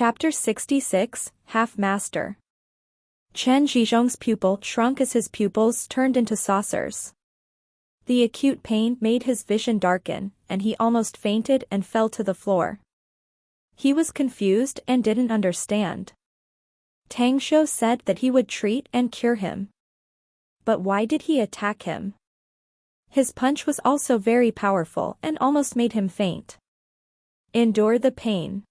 Chapter 66, Half-Master. Chen Zhizhong's pupil shrunk as his pupils turned into saucers. The acute pain made his vision darken, and he almost fainted and fell to the floor. He was confused and didn't understand. Tang Shou said that he would treat and cure him. But why did he attack him? His punch was also very powerful and almost made him faint. Endure the pain.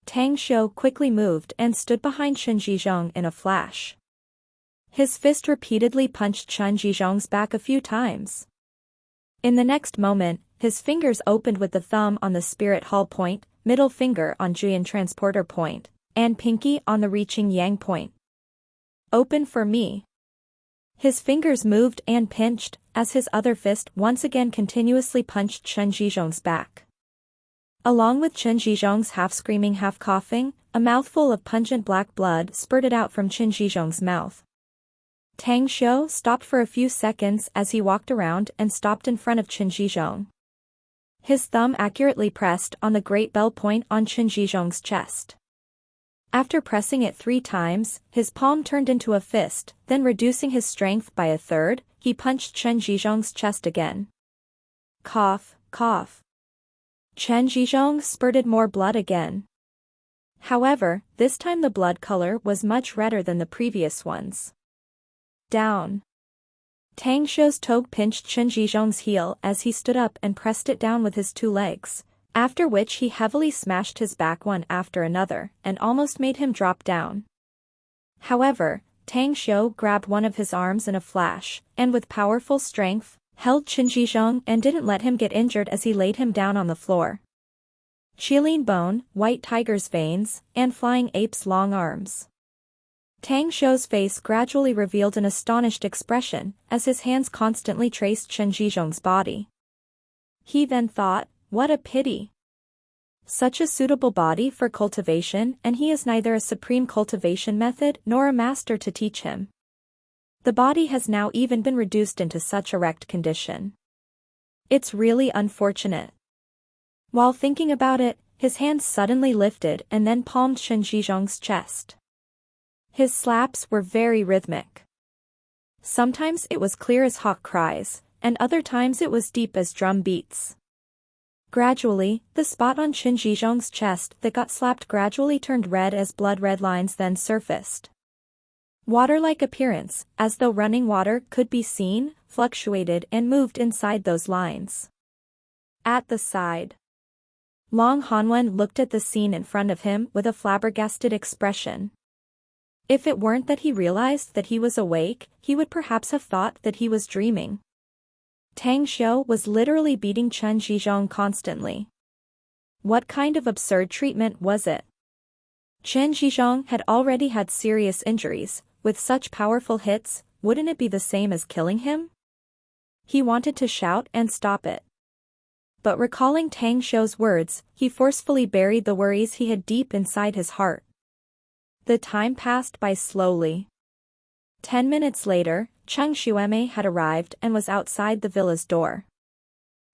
Tang Shou quickly moved and stood behind Chen Zhizhong in a flash. His fist repeatedly punched Chen Zhizhong's back a few times. In the next moment, his fingers opened with the thumb on the Spirit Hall point, middle finger on Juyan Transporter point, and pinky on the Reaching Yang point. Open for me. His fingers moved and pinched, as his other fist once again continuously punched Chen Zhizhong's back. Along with Chen Zhizhong's half-screaming half-coughing, a mouthful of pungent black blood spurted out from Chen Zhizhong's mouth. Tang Shou stopped for a few seconds as he walked around and stopped in front of Chen Zhizhong. His thumb accurately pressed on the great bell point on Chen Zhizhong's chest. After pressing it 3 times, his palm turned into a fist, then reducing his strength by a third, he punched Chen Zhizhong's chest again. Cough, cough. Chen Zhizhong spurted more blood again. However, this time the blood color was much redder than the previous ones. Down. Tang Shou's toe pinched Chen Zhizhong's heel as he stood up and pressed it down with his 2 legs, after which he heavily smashed his back one after another and almost made him drop down. However, Tang Shou grabbed one of his arms in a flash, and with powerful strength, held Chen Zhizhong and didn't let him get injured as he laid him down on the floor. Qilin bone, white tiger's veins, and flying ape's long arms. Tang Shou's face gradually revealed an astonished expression, as his hands constantly traced Chen Zhizhong's body. He then thought, what a pity. Such a suitable body for cultivation, and he is neither a supreme cultivation method nor a master to teach him. The body has now even been reduced into such erect condition. It's really unfortunate. While thinking about it, his hands suddenly lifted and then palmed Chen Zhizhong's chest. His slaps were very rhythmic. Sometimes it was clear as hawk cries, and other times it was deep as drum beats. Gradually, the spot on Chen Zhizhong's chest that got slapped gradually turned red as blood-red lines then surfaced. Water-like appearance, as though running water could be seen, fluctuated and moved inside those lines. At the side. Long Hanwen looked at the scene in front of him with a flabbergasted expression. If it weren't that he realized that he was awake, he would perhaps have thought that he was dreaming. Tang Shou was literally beating Chen Zhizhong constantly. What kind of absurd treatment was it? Chen Zhizhong had already had serious injuries. With such powerful hits, wouldn't it be the same as killing him? He wanted to shout and stop it. But recalling Tang Shou's words, he forcefully buried the worries he had deep inside his heart. The time passed by slowly. 10 minutes later, Cheng Xueme had arrived and was outside the villa's door.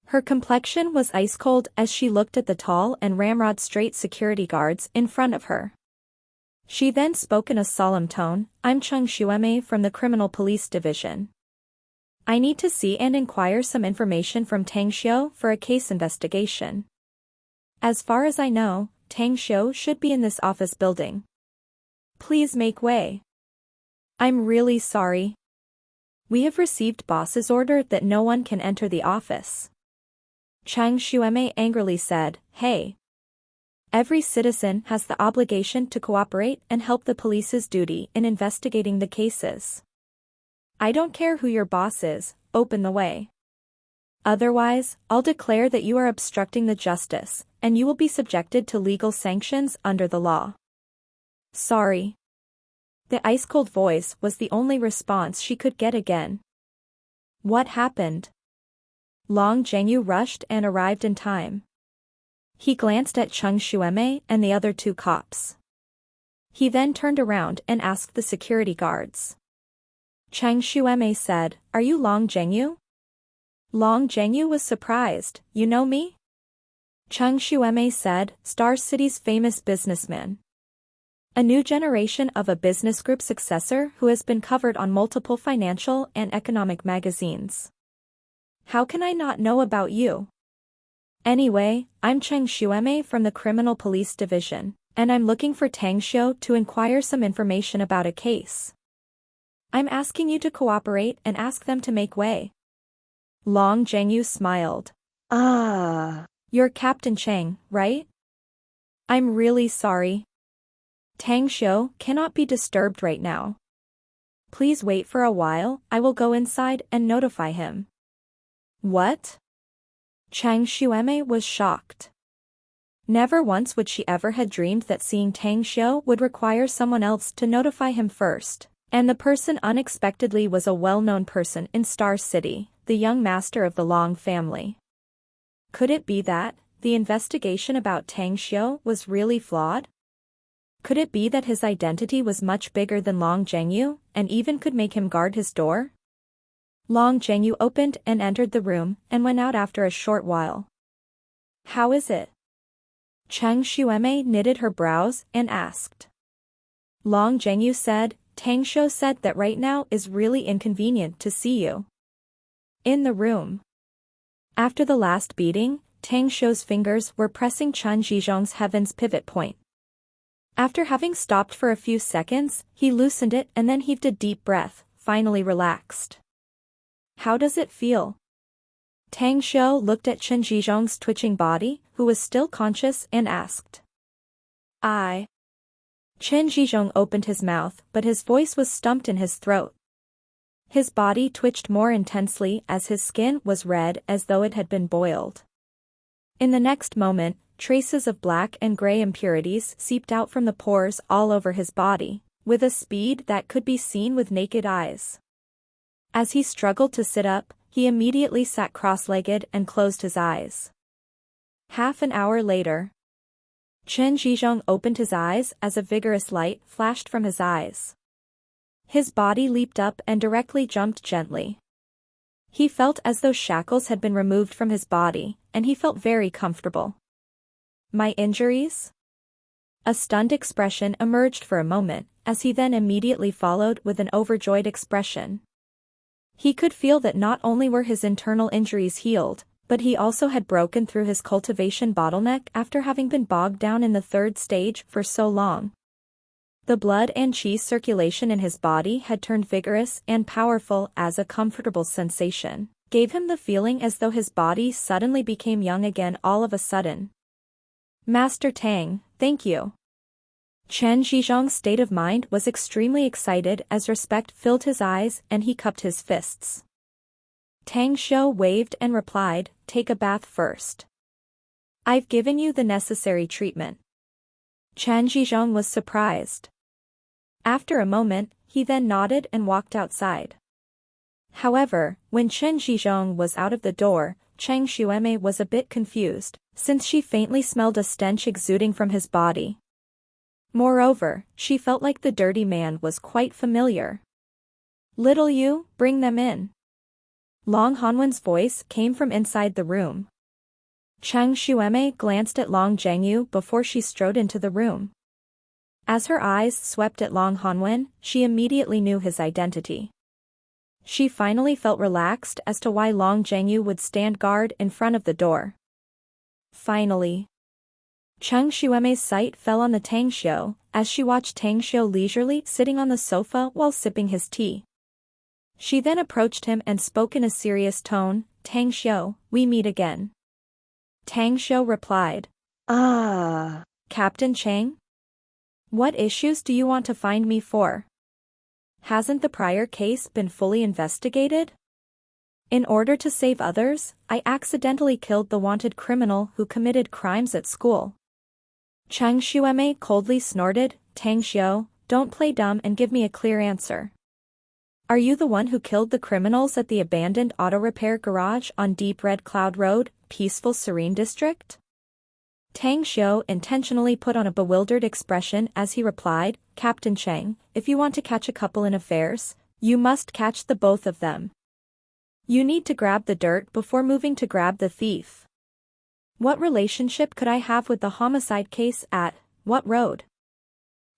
Her complexion was ice-cold as she looked at the tall and ramrod-straight security guards in front of her. She then spoke in a solemn tone, I'm Cheng Xueme from the Criminal Police Division. I need to see and inquire some information from Tang Shou for a case investigation. As far as I know, Tang Shou should be in this office building. Please make way. I'm really sorry. We have received boss's order that no one can enter the office. Cheng Xueme angrily said, Hey. Every citizen has the obligation to cooperate and help the police's duty in investigating the cases. I don't care who your boss is, open the way. Otherwise, I'll declare that you are obstructing the justice, and you will be subjected to legal sanctions under the law. Sorry. The ice-cold voice was the only response she could get again. What happened? Long Zhengyu rushed and arrived in time. He glanced at Cheng Xueme and the other 2 cops. He then turned around and asked the security guards. Cheng Xueme said, Are you Long Zhengyu? Long Zhengyu was surprised, You know me? Cheng Xueme said, Star City's famous businessman. A new generation of a business group successor who has been covered on multiple financial and economic magazines. How can I not know about you? Anyway, I'm Cheng Xueme from the Criminal Police Division, and I'm looking for Tang Xiu to inquire some information about a case. I'm asking you to cooperate and ask them to make way. Long Zhengyu smiled. Ah. You're Captain Cheng, right? I'm really sorry. Tang Xiu cannot be disturbed right now. Please wait for a while, I will go inside and notify him. What? Cheng Xueme was shocked. Never once would she ever had dreamed that seeing Tang Xiu would require someone else to notify him first, and the person unexpectedly was a well-known person in Star City, the young master of the Long family. Could it be that the investigation about Tang Xiu was really flawed? Could it be that his identity was much bigger than Long Zhengyu, and even could make him guard his door? Long Zhengyu opened and entered the room, and went out after a short while. How is it? Cheng Xueme knitted her brows and asked. Long Zhengyu said, Tang Xiu said that right now is really inconvenient to see you. In the room. After the last beating, Tang Xiu's fingers were pressing Chen Zhizhong's heaven's pivot point. After having stopped for a few seconds, he loosened it and then heaved a deep breath, finally relaxed. How does it feel? Tang Xiu looked at Chen Zhizhong's twitching body, who was still conscious, and asked. Chen Zhizhong opened his mouth, but his voice was stumped in his throat. His body twitched more intensely as his skin was red as though it had been boiled. In the next moment, traces of black and gray impurities seeped out from the pores all over his body, with a speed that could be seen with naked eyes. As he struggled to sit up, he immediately sat cross-legged and closed his eyes. Half an hour later, Chen Zhizhong opened his eyes as a vigorous light flashed from his eyes. His body leaped up and directly jumped gently. He felt as though shackles had been removed from his body, and he felt very comfortable. My injuries? A stunned expression emerged for a moment, as he then immediately followed with an overjoyed expression. He could feel that not only were his internal injuries healed, but he also had broken through his cultivation bottleneck after having been bogged down in the third stage for so long. The blood and qi circulation in his body had turned vigorous and powerful as a comfortable sensation, gave him the feeling as though his body suddenly became young again all of a sudden. Master Tang, thank you. Chen Zhizhong's state of mind was extremely excited as respect filled his eyes and he cupped his fists. Tang Xiu waved and replied, take a bath first. I've given you the necessary treatment. Chen Zhizhong was surprised. After a moment, he then nodded and walked outside. However, when Chen Zhizhong was out of the door, Cheng Xueme was a bit confused, since she faintly smelled a stench exuding from his body. Moreover, she felt like the dirty man was quite familiar. Little you, bring them in. Long Hanwen's voice came from inside the room. Cheng Xueme glanced at Long Zhengyu before she strode into the room. As her eyes swept at Long Hanwen, she immediately knew his identity. She finally felt relaxed as to why Long Zhengyu would stand guard in front of the door. Finally, Cheng Xueme's sight fell on the Tang Xiu, as she watched Tang Xiu leisurely sitting on the sofa while sipping his tea. She then approached him and spoke in a serious tone, Tang Xiu, we meet again. Tang Xiu replied. Captain Cheng? What issues do you want to find me for? Hasn't the prior case been fully investigated? In order to save others, I accidentally killed the wanted criminal who committed crimes at school. Cheng Xueme coldly snorted, Tang Xiu, don't play dumb and give me a clear answer. Are you the one who killed the criminals at the abandoned auto repair garage on Deep Red Cloud Road, Peaceful Serene District? Tang Xiu intentionally put on a bewildered expression as he replied, Captain Cheng, if you want to catch a couple in affairs, you must catch the both of them. You need to grab the dirt before moving to grab the thief. What relationship could I have with the homicide case at what road?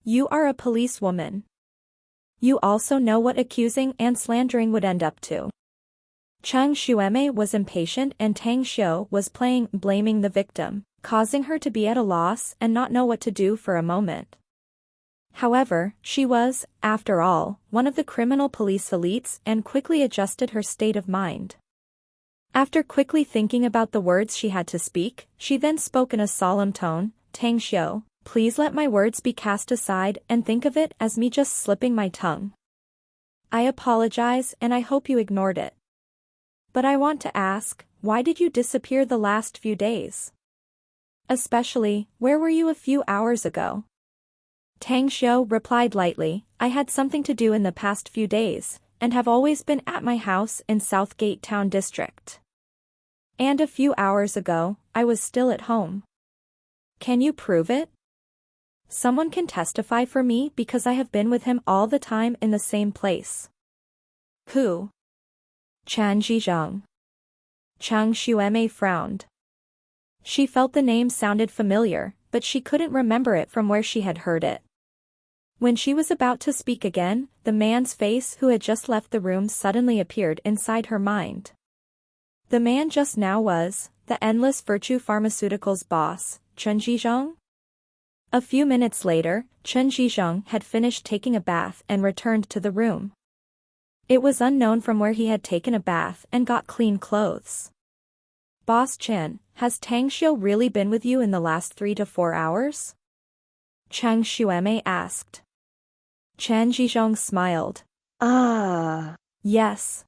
You are a policewoman. You also know what accusing and slandering would end up to. Cheng Xueme was impatient and Tang Xiu was blaming the victim, causing her to be at a loss and not know what to do for a moment. However, she was, after all, one of the criminal police elites and quickly adjusted her state of mind. After quickly thinking about the words she had to speak, she then spoke in a solemn tone, Tang Xiu, please let my words be cast aside and think of it as me just slipping my tongue. I apologize and I hope you ignored it. But I want to ask, why did you disappear the last few days? Especially, where were you a few hours ago? Tang Xiu replied lightly, I had something to do in the past few days, and have always been at my house in Southgate Town District. And a few hours ago, I was still at home. Can you prove it? Someone can testify for me because I have been with him all the time in the same place. Who? Chan Zhizhong. Cheng Xueme frowned. She felt the name sounded familiar, but she couldn't remember it from where she had heard it. When she was about to speak again, the man's face who had just left the room suddenly appeared inside her mind. The man just now was the Endless Virtue Pharmaceuticals boss, Chen Zhizhong. A few minutes later, Chen Zhizhong had finished taking a bath and returned to the room. It was unknown from where he had taken a bath and got clean clothes. Boss Chen, has Tang Xiu really been with you in the last 3 to 4 hours? Cheng Xueme asked. Chen Zhizhong smiled. Ah. Yes.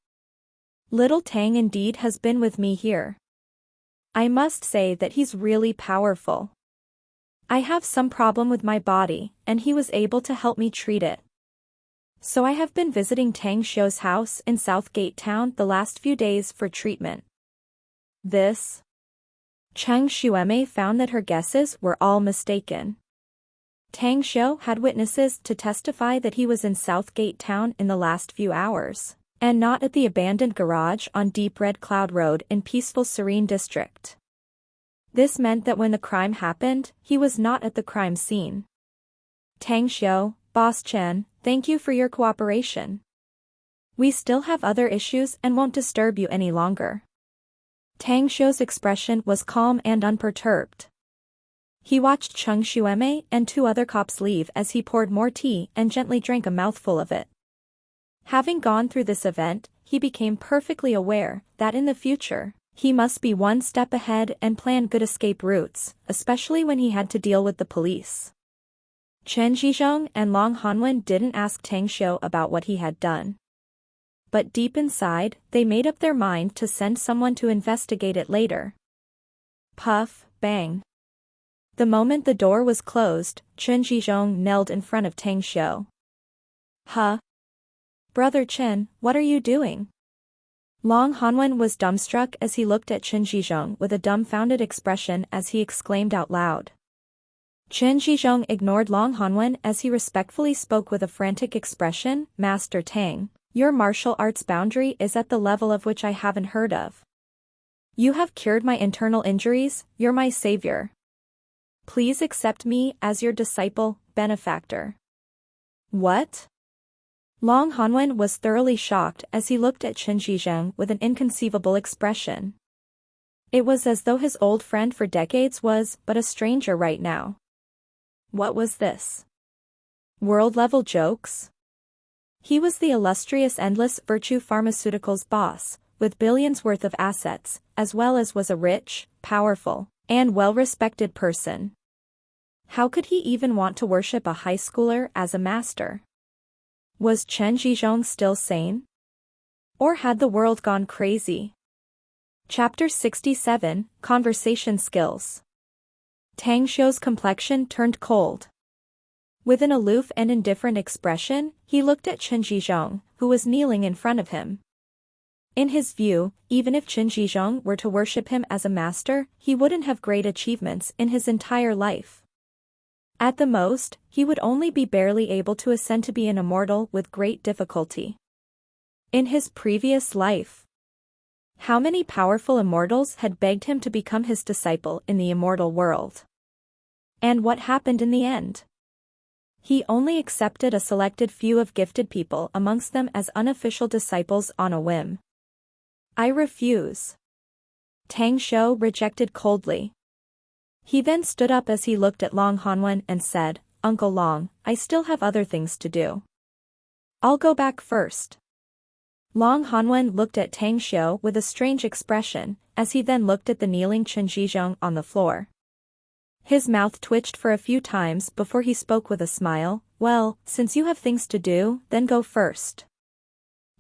Little Tang indeed has been with me here. I must say that he's really powerful. I have some problem with my body, and he was able to help me treat it. So I have been visiting Tang Xiu's house in Southgate Town the last few days for treatment. This? Cheng Xueme found that her guesses were all mistaken. Tang Xiu had witnesses to testify that he was in Southgate Town in the last few hours, and not at the abandoned garage on Deep Red Cloud Road in peaceful Serene District. This meant that when the crime happened, he was not at the crime scene. Tang Xiu, Boss Chen, thank you for your cooperation. We still have other issues and won't disturb you any longer. Tang Xiu's expression was calm and unperturbed. He watched Cheng Xueme and 2 other cops leave as he poured more tea and gently drank a mouthful of it. Having gone through this event, he became perfectly aware that in the future, he must be one step ahead and plan good escape routes, especially when he had to deal with the police. Chen Zhizhong and Long Hanwen didn't ask Tang Xiu about what he had done. But deep inside, they made up their mind to send someone to investigate it later. Puff, bang. The moment the door was closed, Chen Zhizhong knelt in front of Tang Xiu. Huh? Brother Chen, what are you doing? Long Hanwen was dumbstruck as he looked at Chen Zhizhong with a dumbfounded expression as he exclaimed out loud. Chen Zhizhong ignored Long Hanwen as he respectfully spoke with a frantic expression, Master Tang, your martial arts boundary is at the level of which I haven't heard of. You have cured my internal injuries, you're my savior. Please accept me as your disciple, benefactor. What? Long Hanwen was thoroughly shocked as he looked at Chen Zhizhong with an inconceivable expression. It was as though his old friend for decades was but a stranger right now. What was this? World-level jokes? He was the illustrious Endless Virtue Pharmaceuticals boss, with billions worth of assets, as well as was a rich, powerful, and well-respected person. How could he even want to worship a high schooler as a master? Was Chen Zhizhong still sane? Or had the world gone crazy? Chapter 67, Conversation Skills. Tang Xiu's complexion turned cold. With an aloof and indifferent expression, he looked at Chen Zhizhong, who was kneeling in front of him. In his view, even if Chen Zhizhong were to worship him as a master, he wouldn't have great achievements in his entire life. At the most, he would only be barely able to ascend to be an immortal with great difficulty. In his previous life, How many powerful immortals had begged him to become his disciple in the immortal world? And what happened in the end? He only accepted a selected few of gifted people amongst them as unofficial disciples on a whim. I refuse. Tang Xiu rejected coldly. He then stood up as he looked at Long Hanwen and said, "Uncle Long, I still have other things to do. I'll go back first." Long Hanwen looked at Tang Xiu with a strange expression, as he then looked at the kneeling Chen Zhizhong on the floor. His mouth twitched for a few times before he spoke with a smile, "Well, since you have things to do, then go first.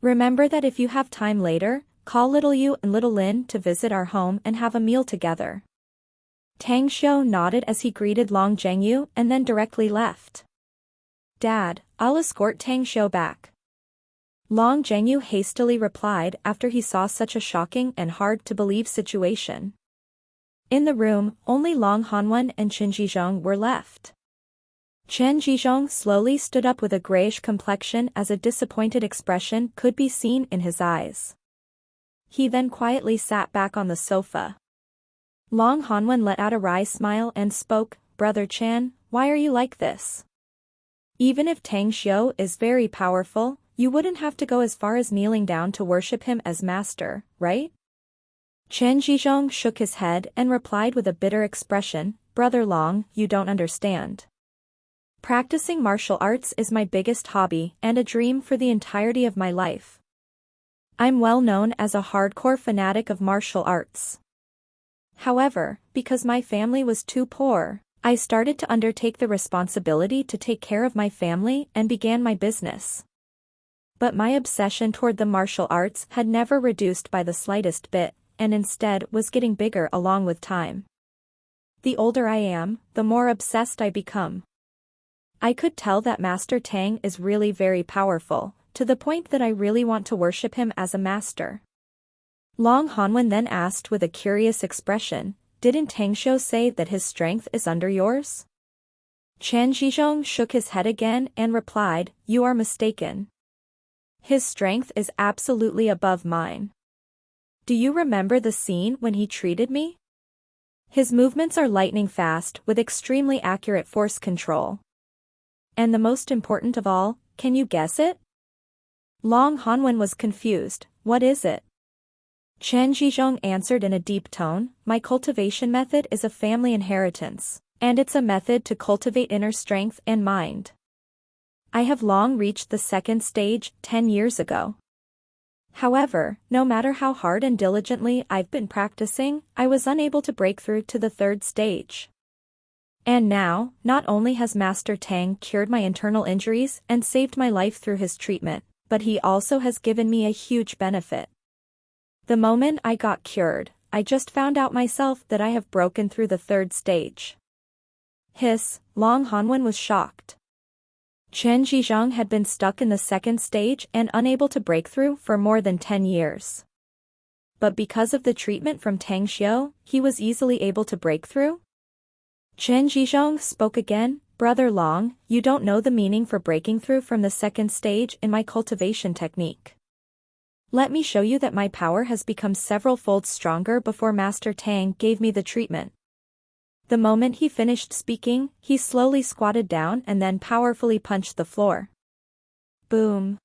Remember that if you have time later, call little Yu and little Lin to visit our home and have a meal together." Tang Xiu nodded as he greeted Long Zhengyu and then directly left. "Dad, I'll escort Tang Xiu back." Long Zhengyu hastily replied after he saw such a shocking and hard-to-believe situation. In the room, only Long Hanwen and Chen Zhizhong were left. Chen Zhizhong slowly stood up with a grayish complexion as a disappointed expression could be seen in his eyes. He then quietly sat back on the sofa. Long Hanwen let out a wry smile and spoke, "Brother Chan, why are you like this? Even if Tang Xiu is very powerful, you wouldn't have to go as far as kneeling down to worship him as master, right?" Chen Zhizhong shook his head and replied with a bitter expression, "Brother Long, you don't understand. Practicing martial arts is my biggest hobby and a dream for the entirety of my life. I'm well known as a hardcore fanatic of martial arts. However, because my family was too poor, I started to undertake the responsibility to take care of my family and began my business. But my obsession toward the martial arts had never reduced by the slightest bit, and instead was getting bigger along with time. The older I am, the more obsessed I become. I could tell that Master Tang is really very powerful, to the point that I really want to worship him as a master." Long Hanwen then asked with a curious expression, "Didn't Tang Xiu say that his strength is under yours?" Chen Zhizhong shook his head again and replied, "You are mistaken. His strength is absolutely above mine. Do you remember the scene when he treated me? His movements are lightning fast with extremely accurate force control. And the most important of all, can you guess it?" Long Hanwen was confused, "What is it?" Chen Zhizhong answered in a deep tone, "My cultivation method is a family inheritance, and it's a method to cultivate inner strength and mind. I have long reached the second stage 10 years ago. However, no matter how hard and diligently I've been practicing, I was unable to break through to the third stage. And now, not only has Master Tang cured my internal injuries and saved my life through his treatment, but he also has given me a huge benefit. The moment I got cured, I just found out myself that I have broken through the third stage." Hiss, Long Hanwen was shocked. Chen Zhizhong had been stuck in the second stage and unable to break through for more than 10 years. But because of the treatment from Tang Xiu, he was easily able to break through? Chen Zhizhong spoke again, "Brother Long, you don't know the meaning for breaking through from the second stage in my cultivation technique. Let me show you that my power has become several folds stronger before Master Tang gave me the treatment." The moment he finished speaking, he slowly squatted down and then powerfully punched the floor. Boom!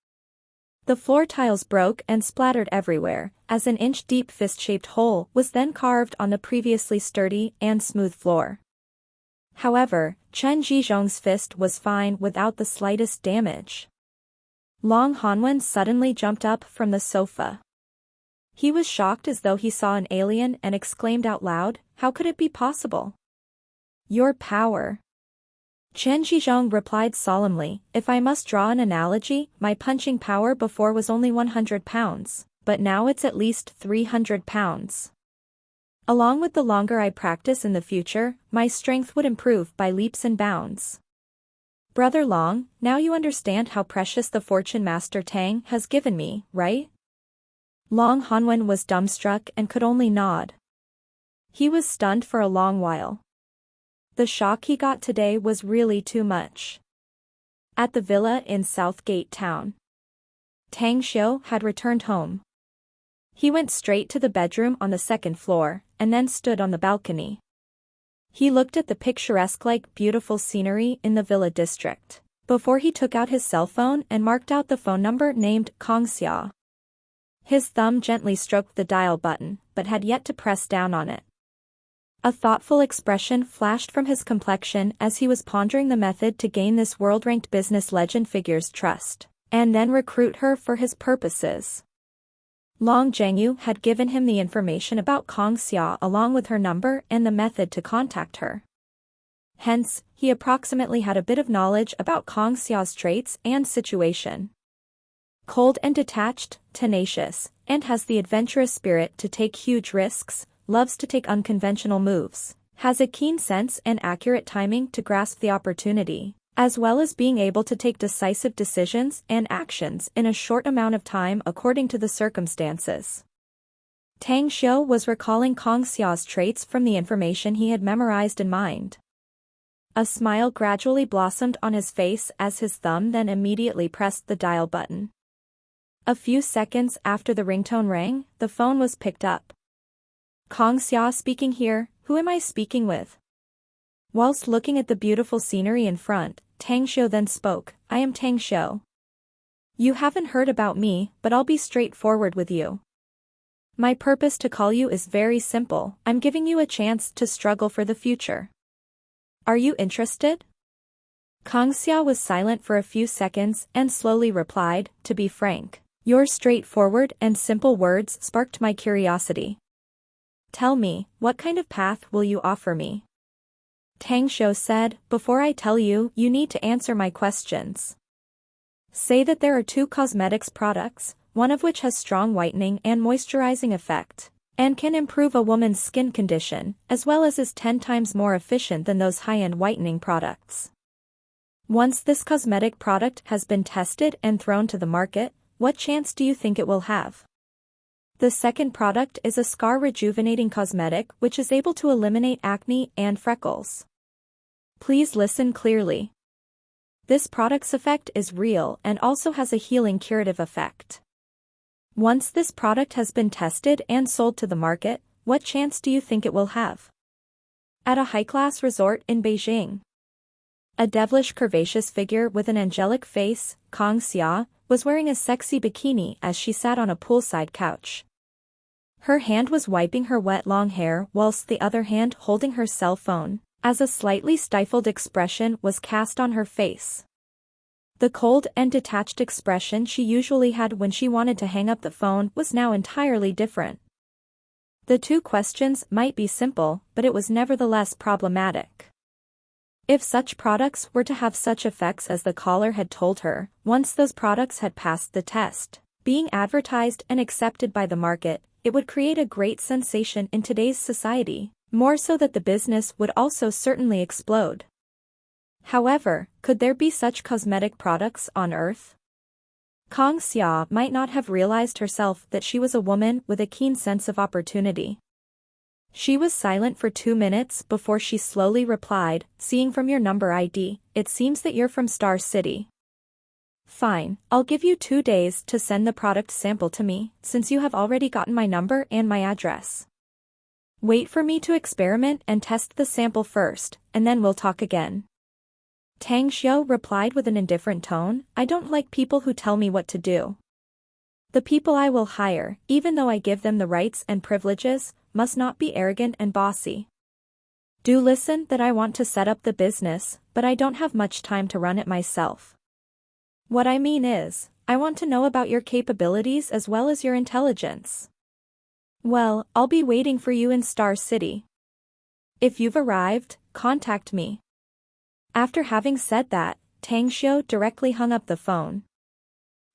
The floor tiles broke and splattered everywhere, as an inch-deep fist-shaped hole was then carved on the previously sturdy and smooth floor. However, Chen Zhizhong's fist was fine without the slightest damage. Long Hanwen suddenly jumped up from the sofa. He was shocked as though he saw an alien and exclaimed out loud, "How could it be possible?" "Your power." Chen Zhizhong replied solemnly, "If I must draw an analogy, my punching power before was only 100 pounds, but now it's at least 300 pounds. Along with the longer I practice in the future, my strength would improve by leaps and bounds. Brother Long, now you understand how precious the fortune Master Tang has given me, right?" Long Hanwen was dumbstruck and could only nod. He was stunned for a long while. The shock he got today was really too much. At the villa in Southgate Town, Tang Xiu had returned home. He went straight to the bedroom on the second floor, and then stood on the balcony. He looked at the picturesque-like beautiful scenery in the villa district, before he took out his cell phone and marked out the phone number named Kong Xia. His thumb gently stroked the dial button, but had yet to press down on it. A thoughtful expression flashed from his complexion as he was pondering the method to gain this world-ranked business legend figure's trust, and then recruit her for his purposes. Long Zhengyu had given him the information about Kong Xia along with her number and the method to contact her. Hence, he approximately had a bit of knowledge about Kong Xia's traits and situation. Cold and detached, tenacious, and has the adventurous spirit to take huge risks, loves to take unconventional moves, has a keen sense and accurate timing to grasp the opportunity, as well as being able to take decisive decisions and actions in a short amount of time according to the circumstances. Tang Xiu was recalling Kong Xia's traits from the information he had memorized in mind. A smile gradually blossomed on his face as his thumb then immediately pressed the dial button. A few seconds after the ringtone rang, the phone was picked up. Kong Xia speaking here, who am I speaking with? Whilst looking at the beautiful scenery in front, Tang Xiu then spoke, I am Tang Xiu. You haven't heard about me, but I'll be straightforward with you. My purpose to call you is very simple, I'm giving you a chance to struggle for the future. Are you interested? Kong Xia was silent for a few seconds and slowly replied, to be frank, your straightforward and simple words sparked my curiosity. Tell me, what kind of path will you offer me? Tang Xiu said, before I tell you, you need to answer my questions. Say that there are 2 cosmetics products, one of which has strong whitening and moisturizing effect, and can improve a woman's skin condition, as well as is 10 times more efficient than those high-end whitening products. Once this cosmetic product has been tested and thrown to the market, what chance do you think it will have? The second product is a scar-rejuvenating cosmetic which is able to eliminate acne and freckles. Please listen clearly. This product's effect is real and also has a healing curative effect. Once this product has been tested and sold to the market, what chance do you think it will have? At a high-class resort in Beijing. A devilish curvaceous figure with an angelic face, Kong Xia, was wearing a sexy bikini as she sat on a poolside couch. Her hand was wiping her wet long hair whilst the other hand holding her cell phone, as a slightly stifled expression was cast on her face. The cold and detached expression she usually had when she wanted to hang up the phone was now entirely different. The 2 questions might be simple, but it was nevertheless problematic. If such products were to have such effects as the caller had told her, once those products had passed the test, being advertised and accepted by the market, it would create a great sensation in today's society, more so that the business would also certainly explode. However, could there be such cosmetic products on Earth? Kong Xia might not have realized herself that she was a woman with a keen sense of opportunity. She was silent for 2 minutes before she slowly replied, seeing from your number ID, it seems that you're from Star City. Fine, I'll give you 2 days to send the product sample to me, since you have already gotten my number and my address. Wait for me to experiment and test the sample first, and then we'll talk again. Tang Xiu replied with an indifferent tone, I don't like people who tell me what to do. The people I will hire, even though I give them the rights and privileges, must not be arrogant and bossy. Do listen that I want to set up the business, but I don't have much time to run it myself. What I mean is, I want to know about your capabilities as well as your intelligence. Well, I'll be waiting for you in Star City. If you've arrived, contact me. After having said that, Tang Xiu directly hung up the phone.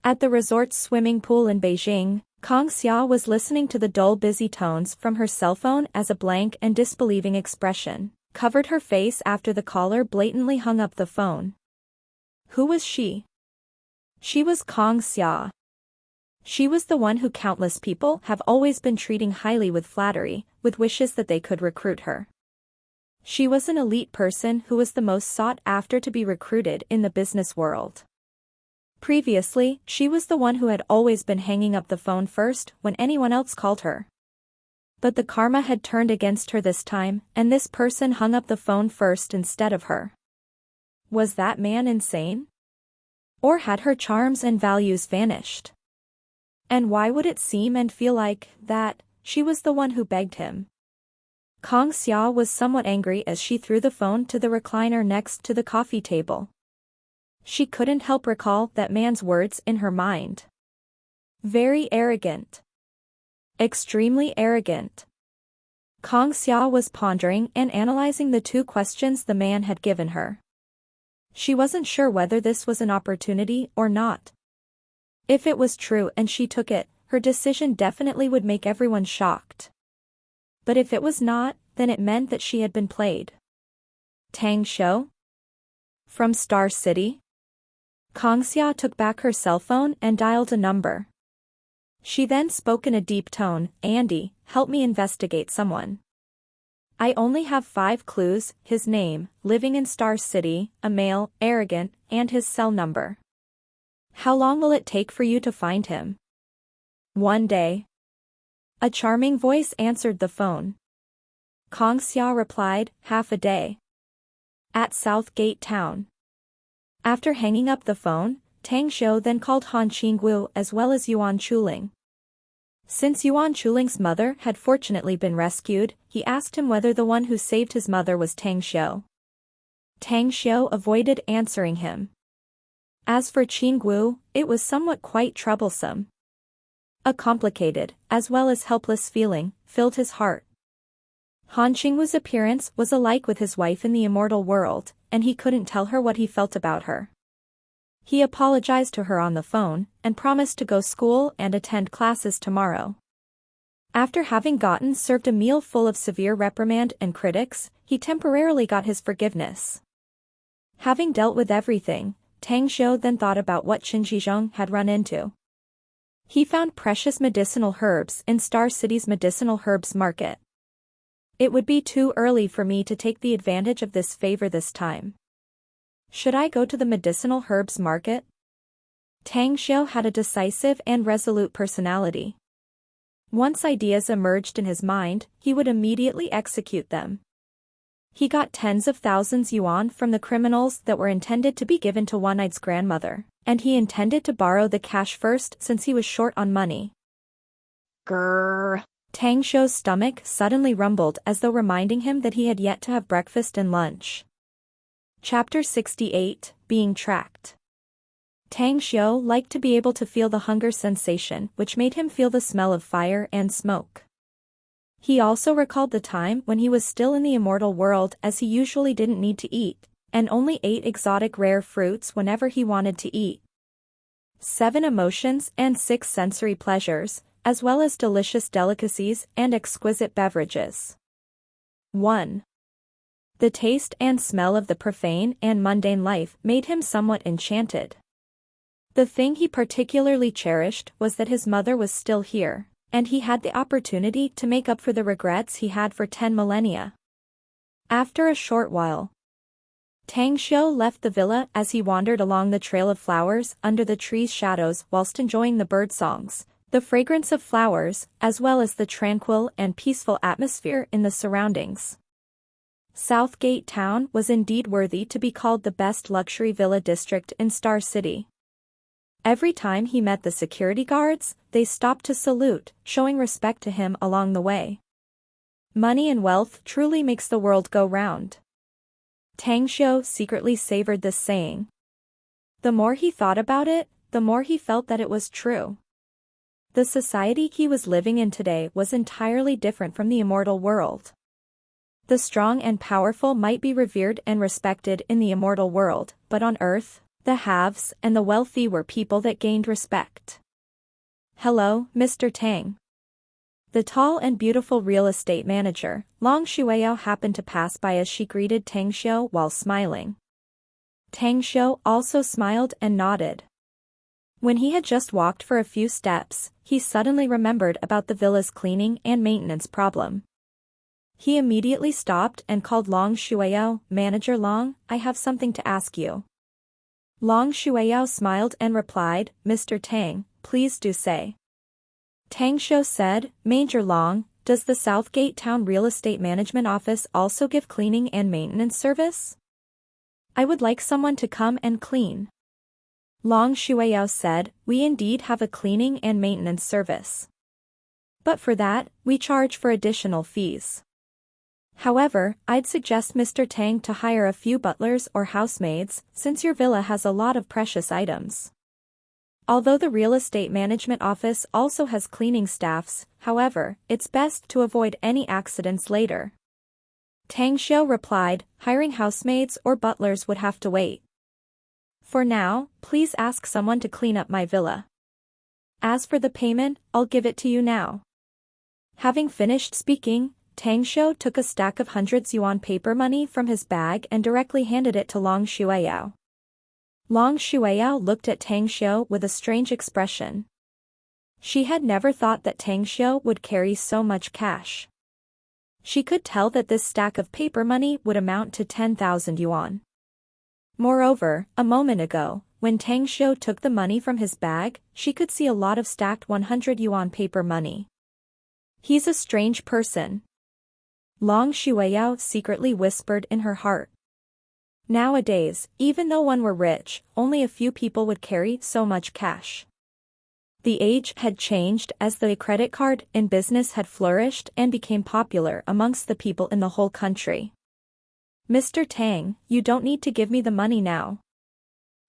At the resort's swimming pool in Beijing, Kong Xia was listening to the dull busy tones from her cell phone as a blank and disbelieving expression covered her face after the caller blatantly hung up the phone. Who was she? She was Kong Xia. She was the one who countless people have always been treating highly with flattery, with wishes that they could recruit her. She was an elite person who was the most sought after to be recruited in the business world. Previously, she was the one who had always been hanging up the phone first when anyone else called her. But the karma had turned against her this time, and this person hung up the phone first instead of her. Was that man insane? Or had her charms and values vanished? And why would it seem and feel like that she was the one who begged him? Kang Xia was somewhat angry as she threw the phone to the recliner next to the coffee table. She couldn't help recall that man's words in her mind. Very arrogant. Extremely arrogant. Kang Xia was pondering and analyzing the two questions the man had given her. She wasn't sure whether this was an opportunity or not. If it was true and she took it, her decision definitely would make everyone shocked. But if it was not, then it meant that she had been played. Tang Shou? From Star City? Kang Xia took back her cell phone and dialed a number. She then spoke in a deep tone, "Andy, help me investigate someone. I only have 5 clues: his name, living in Star City, a male, arrogant, and his cell number. How long will it take for you to find him?" "1 day. A charming voice answered the phone. Kang Xia replied, "Half a day. At Southgate Town." After hanging up the phone, Tang Shou then called Han Qingwu as well as Yuan Chuling. Since Yuan Chuling's mother had fortunately been rescued, he asked him whether the one who saved his mother was Tang Shou. Tang Shou avoided answering him. As for Qingwu, it was somewhat quite troublesome. A complicated, as well as helpless feeling, filled his heart. Han Qingwu's appearance was alike with his wife in the immortal world, and he couldn't tell her what he felt about her. He apologized to her on the phone, and promised to go school and attend classes tomorrow. After having gotten served a meal full of severe reprimand and critics, he temporarily got his forgiveness. Having dealt with everything, Tang Shou then thought about what Qin Zhizheng had run into. He found precious medicinal herbs in Star City's medicinal herbs market. It would be too early for me to take the advantage of this favor this time. Should I go to the medicinal herbs market? Tang Shou had a decisive and resolute personality. Once ideas emerged in his mind, he would immediately execute them. He got tens of thousands yuan from the criminals that were intended to be given to One-Eye's grandmother, and he intended to borrow the cash first since he was short on money. Grrr. Tang Shou's stomach suddenly rumbled as though reminding him that he had yet to have breakfast and lunch. Chapter 68, Being Tracked. Tang Shou liked to be able to feel the hunger sensation, which made him feel the smell of fire and smoke. He also recalled the time when he was still in the immortal world, as he usually didn't need to eat, and only ate exotic rare fruits whenever he wanted to eat. 7 emotions and 6 sensory pleasures, as well as delicious delicacies and exquisite beverages. 1. The taste and smell of the profane and mundane life made him somewhat enchanted. The thing he particularly cherished was that his mother was still here, and he had the opportunity to make up for the regrets he had for 10 millennia. After a short while, Tang Shou left the villa as he wandered along the trail of flowers under the trees' shadows whilst enjoying the bird songs, the fragrance of flowers, as well as the tranquil and peaceful atmosphere in the surroundings. Southgate Town was indeed worthy to be called the best luxury villa district in Star City. Every time he met the security guards, they stopped to salute, showing respect to him along the way. Money and wealth truly makes the world go round. Tang Shou secretly savored this saying. The more he thought about it, the more he felt that it was true. The society he was living in today was entirely different from the immortal world. The strong and powerful might be revered and respected in the immortal world, but on Earth, the haves and the wealthy were people that gained respect. Hello, Mr. Tang. The tall and beautiful real estate manager, Long Shuiyao, happened to pass by as she greeted Tang Shou while smiling. Tang Shou also smiled and nodded. When he had just walked for a few steps, he suddenly remembered about the villa's cleaning and maintenance problem. He immediately stopped and called Long Shuiyao. Manager Long, I have something to ask you. Long Shuiyao smiled and replied, Mr. Tang, please do say. Tang Shou said, Major Long, does the Southgate Town Real Estate Management Office also give cleaning and maintenance service? I would like someone to come and clean. Long Shuiyao said, we indeed have a cleaning and maintenance service. But for that, we charge for additional fees. However, I'd suggest Mr. Tang to hire a few butlers or housemaids, since your villa has a lot of precious items. Although the real estate management office also has cleaning staffs, however, it's best to avoid any accidents later. Tang Xiu replied, hiring housemaids or butlers would have to wait. For now, please ask someone to clean up my villa. As for the payment, I'll give it to you now. Having finished speaking, Tang Shou took a stack of hundreds yuan paper money from his bag and directly handed it to Long Shuiyao. Long Shuiyao looked at Tang Shou with a strange expression. She had never thought that Tang Shou would carry so much cash. She could tell that this stack of paper money would amount to 10,000 yuan. Moreover, a moment ago, when Tang Shou took the money from his bag, she could see a lot of stacked 100 yuan paper money. He's a strange person. Long Shuiyao secretly whispered in her heart. Nowadays, even though one were rich, only a few people would carry so much cash. The age had changed as the credit card in business had flourished and became popular amongst the people in the whole country. Mr. Tang, you don't need to give me the money now.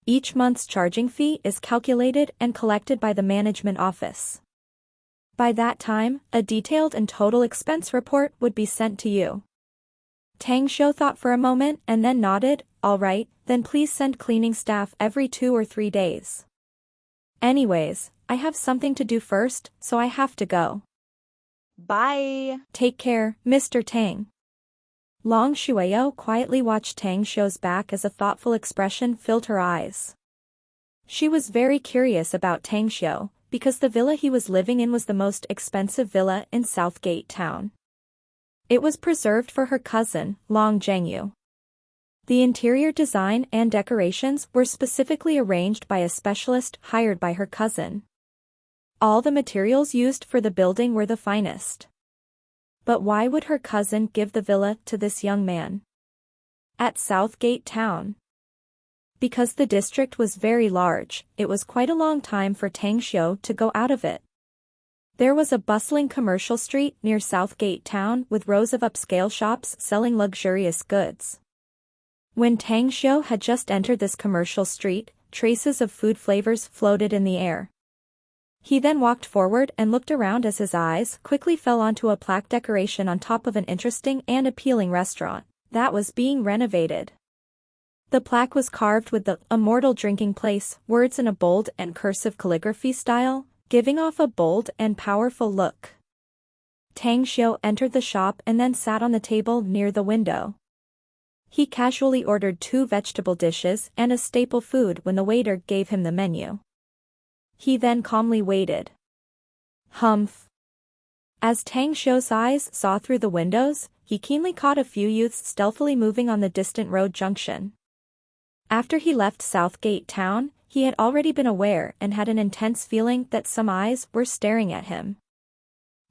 Each month's charging fee is calculated and collected by the management office. By that time, a detailed and total expense report would be sent to you. Tang Shou thought for a moment and then nodded, all right, then please send cleaning staff every 2 or 3 days. Anyways, I have something to do first, so I have to go. Bye. Take care, Mr. Tang. Long Shuiyao quietly watched Tang Shou's back as a thoughtful expression filled her eyes. She was very curious about Tang Shou, because the villa he was living in was the most expensive villa in Southgate Town. It was preserved for her cousin, Long Zhengyu. The interior design and decorations were specifically arranged by a specialist hired by her cousin. All the materials used for the building were the finest. But why would her cousin give the villa to this young man? At Southgate Town. Because the district was very large, it was quite a long time for Tang Shou to go out of it. There was a bustling commercial street near Southgate Town with rows of upscale shops selling luxurious goods. When Tang Shou had just entered this commercial street, traces of food flavors floated in the air. He then walked forward and looked around as his eyes quickly fell onto a plaque decoration on top of an interesting and appealing restaurant that was being renovated. The plaque was carved with the Immortal drinking place words in a bold and cursive calligraphy style, giving off a bold and powerful look. Tang Shou entered the shop and then sat on the table near the window. He casually ordered 2 vegetable dishes and a staple food when the waiter gave him the menu. He then calmly waited. Humph. As Tang Shou's eyes saw through the windows, he keenly caught a few youths stealthily moving on the distant road junction. After he left Southgate Town, he had already been aware and had an intense feeling that some eyes were staring at him.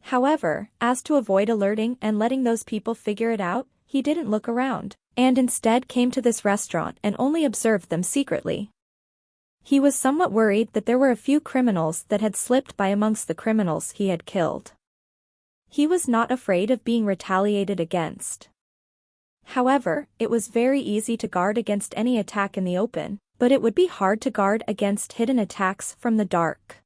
However, as to avoid alerting and letting those people figure it out, he didn't look around, and instead came to this restaurant and only observed them secretly. He was somewhat worried that there were a few criminals that had slipped by amongst the criminals he had killed. He was not afraid of being retaliated against. However, it was very easy to guard against any attack in the open, but it would be hard to guard against hidden attacks from the dark.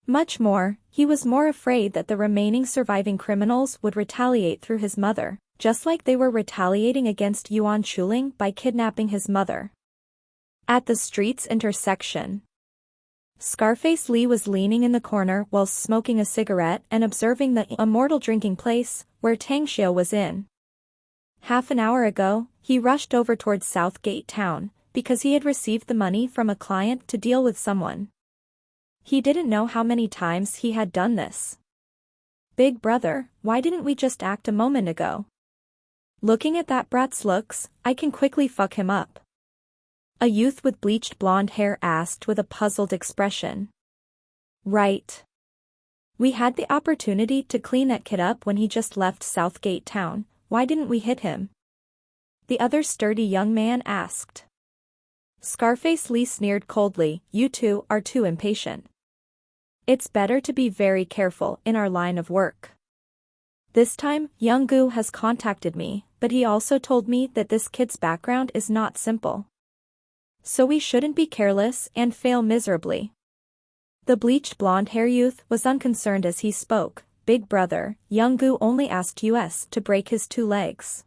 Much more, he was more afraid that the remaining surviving criminals would retaliate through his mother, just like they were retaliating against Yuan Chuling by kidnapping his mother. At the street's intersection, Scarface Lee was leaning in the corner while smoking a cigarette and observing the Immortal drinking place, where Tang Shou was in. Half an hour ago, he rushed over towards Southgate Town, because he had received the money from a client to deal with someone. He didn't know how many times he had done this. Big brother, why didn't we just act a moment ago? Looking at that brat's looks, I can quickly fuck him up. A youth with bleached blonde hair asked with a puzzled expression. Right. We had the opportunity to clean that kid up when he just left Southgate Town. Why didn't we hit him? The other sturdy young man asked. Scarface Lee sneered coldly, you two are too impatient. It's better to be very careful in our line of work. This time, young Gu has contacted me, but he also told me that this kid's background is not simple. So we shouldn't be careless and fail miserably. The bleached blonde-hair youth was unconcerned as he spoke. Big brother, young Gu only asked us to break his 2 legs.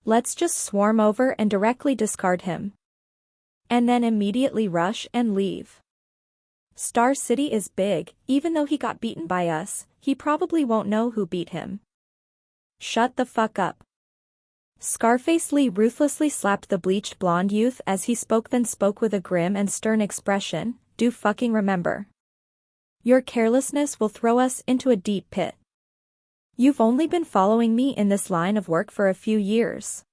Let's just swarm over and directly discard him. And then immediately rush and leave. Star City is big, even though he got beaten by us, he probably won't know who beat him. Shut the fuck up. Scarface Lee ruthlessly slapped the bleached blonde youth as he spoke, then spoke with a grim and stern expression. Do fucking remember. Your carelessness will throw us into a deep pit. You've only been following me in this line of work for a few years.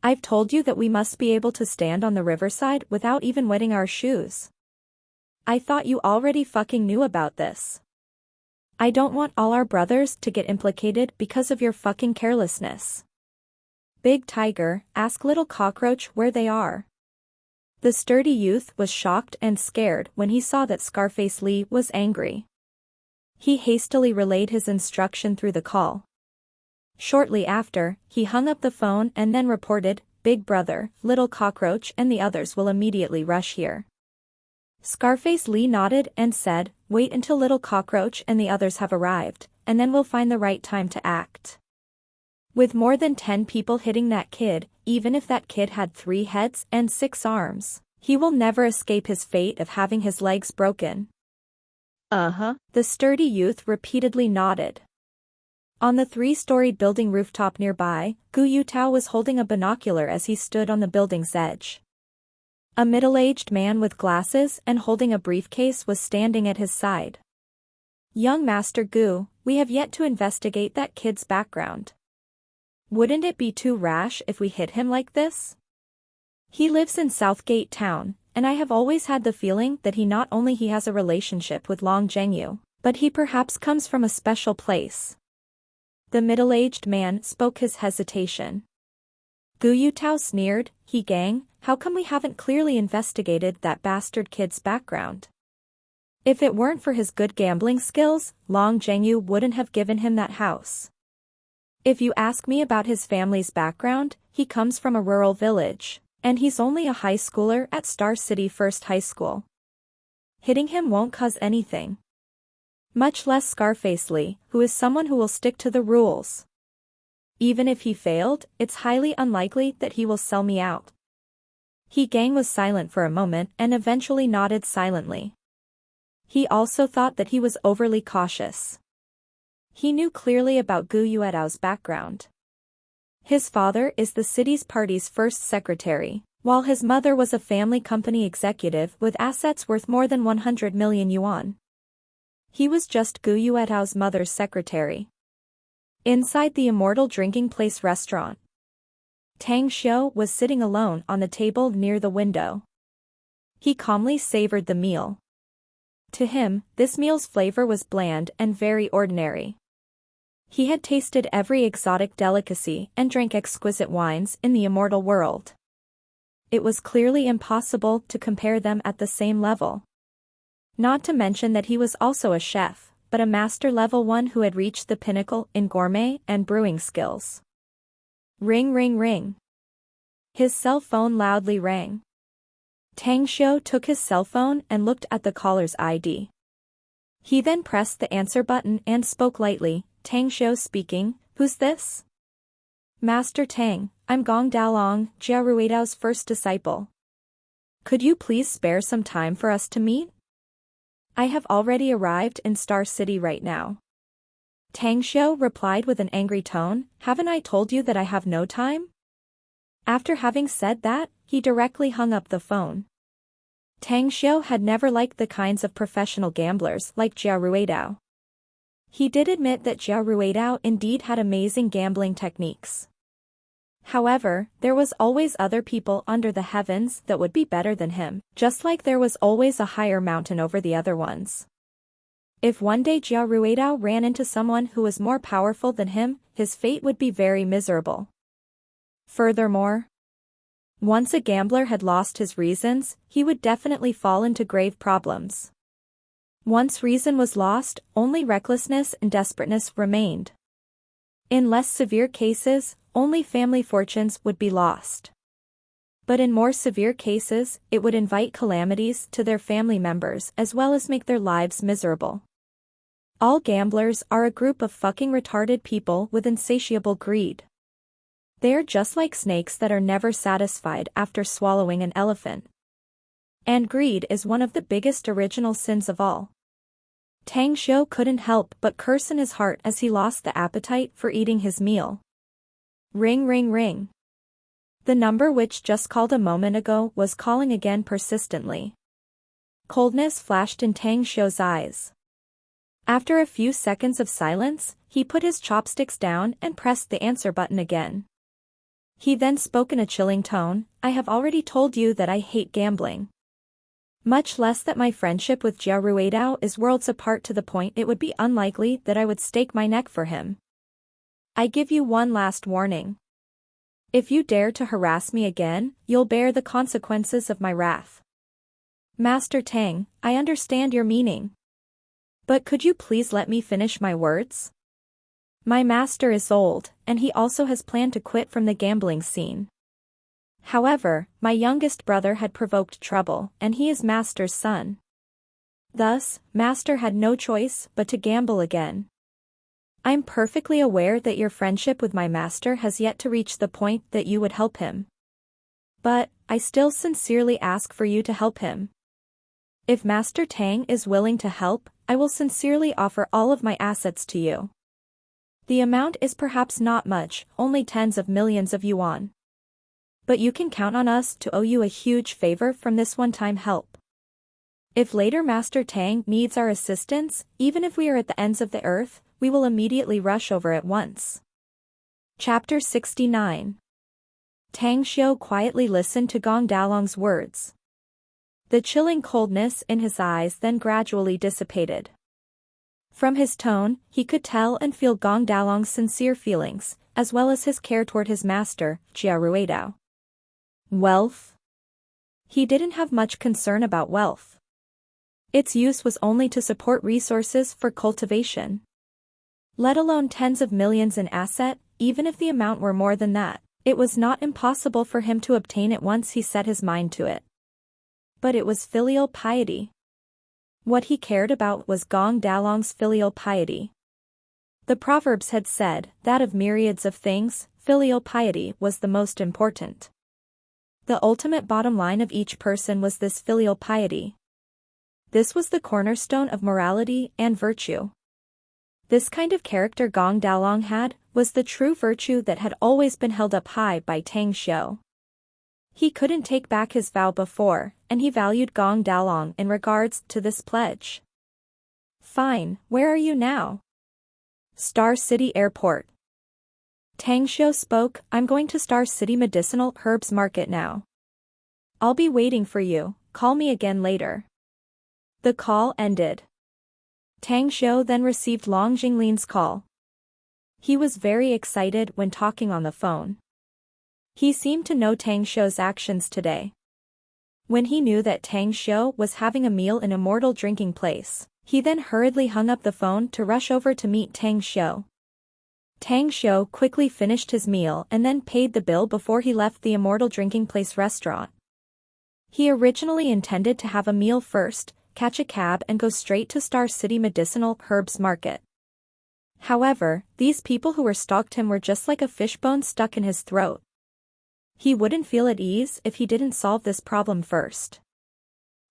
I've told you that we must be able to stand on the riverside without even wetting our shoes. I thought you already fucking knew about this. I don't want all our brothers to get implicated because of your fucking carelessness. Big Tiger, ask Little Cockroach where they are. The sturdy youth was shocked and scared when he saw that Scarface Lee was angry. He hastily relayed his instruction through the call. Shortly after, he hung up the phone and then reported, Big Brother, Little Cockroach and the others will immediately rush here. Scarface Lee nodded and said, wait until Little Cockroach and the others have arrived, and then we'll find the right time to act. With more than 10 people hitting that kid, even if that kid had 3 heads and 6 arms, he will never escape his fate of having his legs broken. The sturdy youth repeatedly nodded. On the 3-storied building rooftop nearby, Gu Yutao was holding a binocular as he stood on the building's edge. A middle-aged man with glasses and holding a briefcase was standing at his side. Young Master Gu, we have yet to investigate that kid's background. Wouldn't it be too rash if we hit him like this? He lives in Southgate Town, and I have always had the feeling that he not only has a relationship with Long Zhengyu, but he perhaps comes from a special place. The middle-aged man spoke his hesitation. Gu Yutao sneered, He gang, how come we haven't clearly investigated that bastard kid's background? If it weren't for his good gambling skills, Long Zhengyu wouldn't have given him that house. If you ask me about his family's background, he comes from a rural village, and he's only a high schooler at Star City First High School. Hitting him won't cause anything. Much less Scarface Lee, who is someone who will stick to the rules. Even if he failed, it's highly unlikely that he will sell me out. He gang was silent for a moment and eventually nodded silently. He also thought that he was overly cautious. He knew clearly about Gu Yuetao's background. His father is the city's party's first secretary, while his mother was a family company executive with assets worth more than 100 million yuan. He was just Gu Yuetao's mother's secretary. Inside the Immortal drinking place restaurant, Tang Xiu was sitting alone on the table near the window. He calmly savored the meal. To him, this meal's flavor was bland and very ordinary. He had tasted every exotic delicacy and drank exquisite wines in the Immortal world. It was clearly impossible to compare them at the same level. Not to mention that he was also a chef, but a master level one who had reached the pinnacle in gourmet and brewing skills. Ring ring ring. His cell phone loudly rang. Tang Xiu took his cell phone and looked at the caller's ID. He then pressed the answer button and spoke lightly, Tang Xiu speaking, who's this? Master Tang, I'm Gong Dalong, Jia Ruidao's first disciple. Could you please spare some time for us to meet? I have already arrived in Star City right now. Tang Xiu replied with an angry tone, haven't I told you that I have no time? After having said that, he directly hung up the phone. Tang Xiu had never liked the kinds of professional gamblers like Jia Ruidao. He did admit that Jia Ruidao indeed had amazing gambling techniques. However, there was always other people under the heavens that would be better than him, just like there was always a higher mountain over the other ones. If one day Jia Ruidao ran into someone who was more powerful than him, his fate would be very miserable. Furthermore, once a gambler had lost his reasons, he would definitely fall into grave problems. Once reason was lost, only recklessness and desperateness remained. In less severe cases, only family fortunes would be lost. But in more severe cases, it would invite calamities to their family members as well as make their lives miserable. All gamblers are a group of fucking retarded people with insatiable greed. They are just like snakes that are never satisfied after swallowing an elephant. And greed is one of the biggest original sins of all. Tang Xiu couldn't help but curse in his heart as he lost the appetite for eating his meal. Ring ring ring. The number which just called a moment ago was calling again persistently. Coldness flashed in Tang Xiu's eyes. After a few seconds of silence, he put his chopsticks down and pressed the answer button again. He then spoke in a chilling tone, "I have already told you that I hate gambling. Much less that my friendship with Jia Ruidao is worlds apart to the point it would be unlikely that I would stake my neck for him. I give you one last warning. If you dare to harass me again, you'll bear the consequences of my wrath." "Master Tang, I understand your meaning. But could you please let me finish my words? My master is old, and he also has planned to quit from the gambling scene. However, my youngest brother had provoked trouble, and he is master's son. Thus, master had no choice but to gamble again. I'm perfectly aware that your friendship with my master has yet to reach the point that you would help him. But, I still sincerely ask for you to help him. If Master Tang is willing to help, I will sincerely offer all of my assets to you. The amount is perhaps not much, only tens of millions of yuan. But you can count on us to owe you a huge favor from this one-time help. If later Master Tang needs our assistance, even if we are at the ends of the earth, we will immediately rush over at once." Chapter 69. Tang Xiu quietly listened to Gong Dalong's words. The chilling coldness in his eyes then gradually dissipated. From his tone, he could tell and feel Gong Dalong's sincere feelings, as well as his care toward his master, Jia Ruidao. Wealth? He didn't have much concern about wealth. Its use was only to support resources for cultivation. Let alone tens of millions in asset, even if the amount were more than that, it was not impossible for him to obtain it once he set his mind to it. But it was filial piety. What he cared about was Gong Dalong's filial piety. The proverbs had said that of myriads of things, filial piety was the most important. The ultimate bottom line of each person was this filial piety. This was the cornerstone of morality and virtue. This kind of character Gong Dalong had, was the true virtue that had always been held up high by Tang Xiu. He couldn't take back his vow before, and he valued Gong Dalong in regards to this pledge. "Fine, where are you now?" "Star City Airport." Tang Xiu spoke, "I'm going to Star City Medicinal Herbs Market now. I'll be waiting for you, call me again later." The call ended. Tang Xiu then received Long Jinglin's call. He was very excited when talking on the phone. He seemed to know Tang Xiu's actions today. When he knew that Tang Xiu was having a meal in Immortal drinking place, he then hurriedly hung up the phone to rush over to meet Tang Xiu. Tang Xiu quickly finished his meal and then paid the bill before he left the Immortal drinking place restaurant. He originally intended to have a meal first, catch a cab and go straight to Star City Medicinal Herbs Market. However, these people who were stalked him were just like a fishbone stuck in his throat. He wouldn't feel at ease if he didn't solve this problem first.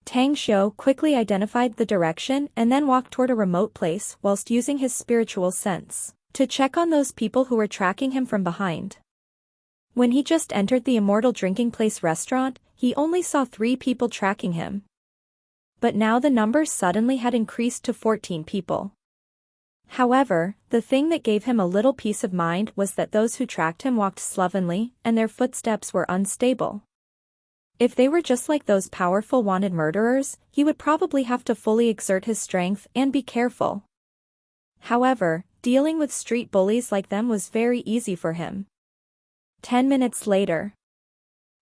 Tang Xiu quickly identified the direction and then walked toward a remote place whilst using his spiritual sense to check on those people who were tracking him from behind. When he just entered the Immortal drinking place restaurant, he only saw 3 people tracking him. But now the number suddenly had increased to 14 people. However, the thing that gave him a little peace of mind was that those who tracked him walked slovenly, and their footsteps were unstable. If they were just like those powerful wanted murderers, he would probably have to fully exert his strength and be careful. However, dealing with street bullies like them was very easy for him. 10 minutes later,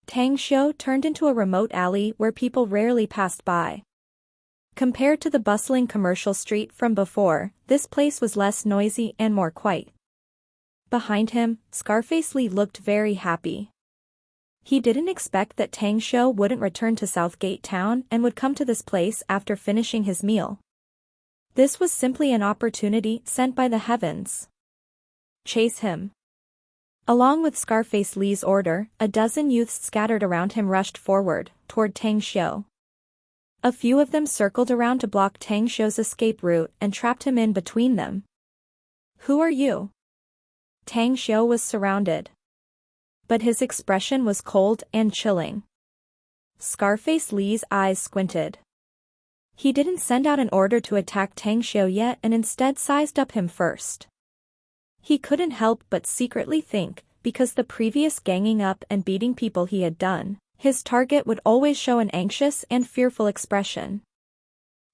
Tang Xiu turned into a remote alley where people rarely passed by. Compared to the bustling commercial street from before, this place was less noisy and more quiet. Behind him, Scarface Lee looked very happy. He didn't expect that Tang Xiu wouldn't return to Southgate Town and would come to this place after finishing his meal. This was simply an opportunity sent by the heavens. Chase him. Along with Scarface Lee's order, a dozen youths scattered around him rushed forward, toward Tang Xiu. A few of them circled around to block Tang Xiu's escape route and trapped him in between them. "Who are you?" Tang Xiu was surrounded. But his expression was cold and chilling. Scarface Lee's eyes squinted. He didn't send out an order to attack Tang Xiu yet and instead sized up him first. He couldn't help but secretly think, because the previous ganging up and beating people he had done, his target would always show an anxious and fearful expression.